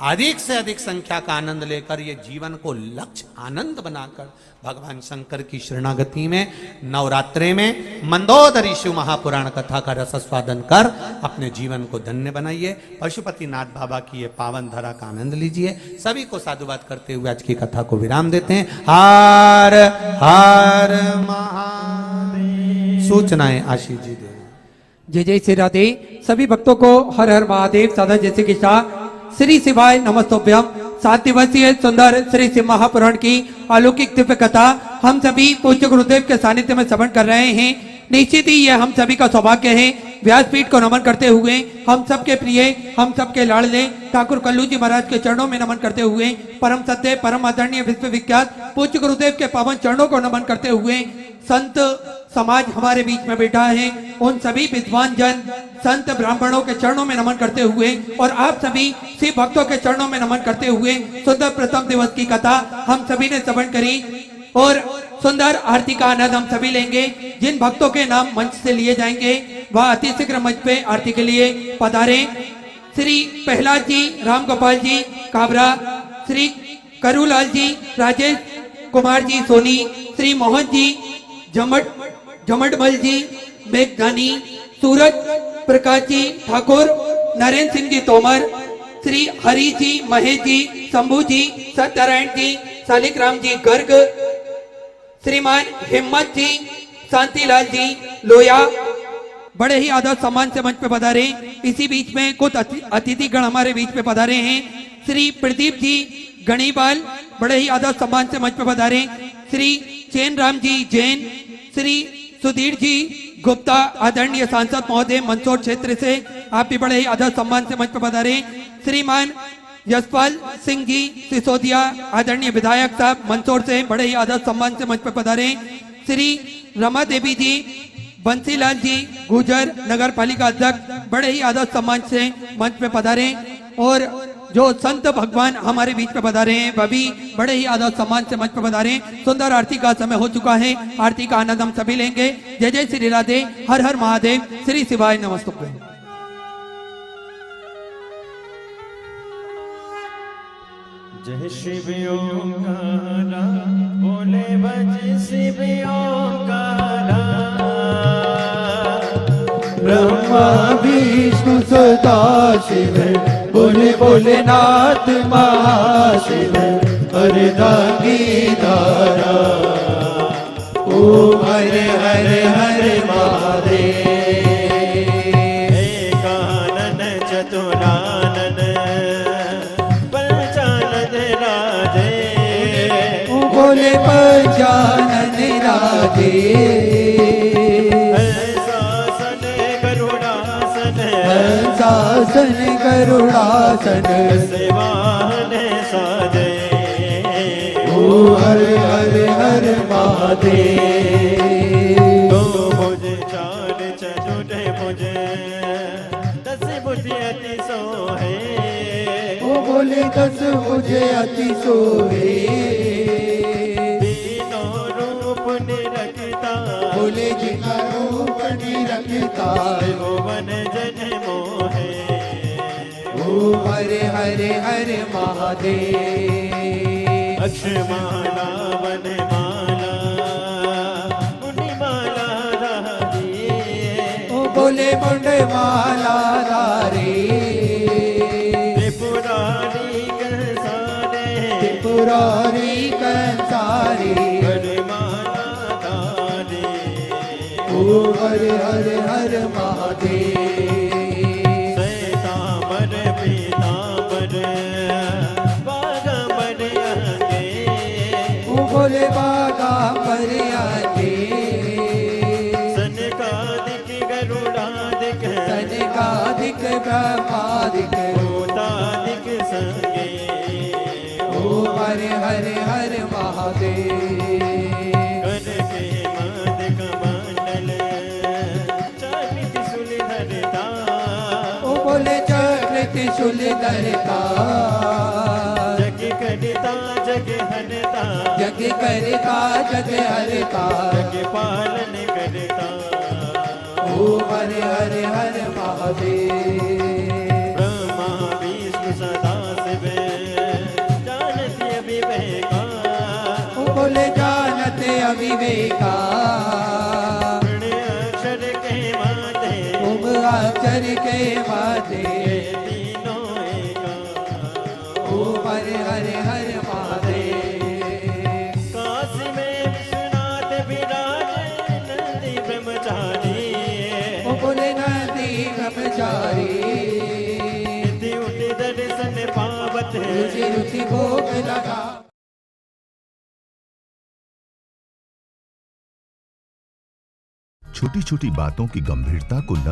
अधिक से अधिक संख्या का आनंद लेकर ये जीवन को लक्ष्य आनंद बनाकर भगवान शंकर की शरणागति में नवरात्रे में मंदोदरी शिव महापुराण कथा का रसास्वादन कर अपने जीवन को धन्य बनाइए। पशुपतिनाथ बाबा की ये पावन धरा का आनंद लीजिए। सभी को साधुवाद करते हुए आज की कथा को विराम देते हैं। हर हर महादेव। सूचनाएं आशीष जी दे। जय जय श्री राधे। सभी भक्तों को हर हर महादेव साधा जैसे के साथ श्री शिवाय नमस्तोभ्यम। 7 दिवसीय सुंदर श्री शिव महापुराण की अलौकिक दिव्य कथा हम सभी पूज्य गुरुदेव के सानिध्य में श्रवण कर रहे हैं। निश्चित ही यह हम सभी का सौभाग्य है। व्यासपीठ को नमन करते हुए हम सबके प्रिय, हम सबके लाडले ठाकुर कल्लू जी महाराज के चरणों में नमन करते हुए परम सत्य, परम आदरणीय, विश्वविख्यात पूज्य गुरुदेव के पावन चरणों को नमन करते हुए संत समाज हमारे बीच में बैठा है, उन सभी विद्वान जन संत ब्राह्मणों के चरणों में नमन करते हुए और आप सभी शिव भक्तों के चरणों में नमन करते हुए सुंदर प्रथम दिवस की कथा हम सभी ने श्रवण करी और सुंदर आरती का आनंद हम सभी लेंगे। जिन भक्तों के नाम मंच से लिए जाएंगे वह अति शीघ्र मंच पे आरती के लिए पधारे। श्री प्रहलाद जी, राम गोपाल जी काबरा, श्री करूलाल जी, राजेश कुमार जी सोनी, श्री मोहन जी जमटमल जी मेघधानी, सूरज प्रकाश जी ठाकुर, नरेंद्र सिंह जी तोमर, श्री हरि जी, महेश जी, शंभू जी, सत्यनारायण जी, शालिग्राम जी गर्ग, श्रीमान हिम्मत जी, शांतिलाल जी लोया, बड़े ही आदर सम्मान से मंच पे पधारे। इसी बीच में कुछ अतिथि गण हमारे बीच में पधारे हैं। श्री प्रदीप जी गणीबाल, बड़े ही आदर सम्मान से मंच पे पधारे। श्री चैन राम जी जैन, श्री सुधीर जी गुप्ता, आदरणीय सांसद महोदय मंदसौर क्षेत्र से, आप भी बड़े ही आदर सम्मान से मंच पे पधारे। श्रीमान यशपाल सिंह जी सिसोदिया, आदरणीय विधायक साहब मंदसौर से, बड़े ही आदर सम्मान से मंच पे पधारे। श्री रमा देवी जी, बंसीलाल जी गुजर नगर पालिका अध्यक्ष, बड़े ही आदर सम्मान से मंच पे पधारे। और जो संत भगवान हमारे बीच में पधारे हैं वह भी बड़े ही आदर सम्मान से मंच पे पधारे। सुंदर आरती का समय हो चुका है, आरती का आनंद हम सभी लेंगे। जय जय श्री राधे, हर हर महादेव, श्री शिवाय नमस्तुभ्यं। जय शिव ओंकारा, बोले बज शिव ओंकारा, ब्रह्मा विष्णु सदा शिव, बोले भोलेनाथ महाशिव, अर्धांगी धारा, ओम हरे हरे हरे महादेव। एकानन चतुरानन पंचानन राधे, बोले पंचानन राधे। शासन गरुड़ासन, सेवाहन साजे, ओ हर हर हर महादेव। दो भुज चार चतुर भुज, 10 भुज अति सोहे, ओ बोले 10 भुज अति सोहे। तीनों रूप निरखता, बोले जिनका रूप निरखता, भुवन जन मोहे, ओ हरे हरे हरे महादेव। अक्षमाला वनमाला, मुनिमाला राधे, ओ बोले मुंडमाला रारे। त्रिपुरारी कंसारे, त्रिपुरारी कंसारे, वनमाला धारे, ओ हरे हरे हरे महादेव। बोले बागांबर आगे, सनकादिक गरुड़ादिक, सनकादिक ब्रह्मादिक, भूतादिक संगे, ओ हरे हरे हरे महादेव। कर के मद कमंडल, चक्र त्रिशूल धरता, ओ बोले चक्र त्रिशूल धरता, जग करता जग हरता, जग करता जग हरता, जग पालन करता, ओ हरे हरे हरे महादेव। ब्रह्मा विष्णु सदा शिव, जानते अविवेका, ओ बोले जानते अविवेका, अक्षर के माते, ओम अक्षर के माते, तीनों एका, ओ हरे हरे हरे महादेव। काशी में विश्वनाथ विराजे, नंदी ब्रह्मचारी, ओ बोले नंदी ब्रह्मचारी, निधि उठि दर्शन पावत, रुचि रुचि भोग लगा। छोटी छोटी बातों की गंभीरता को न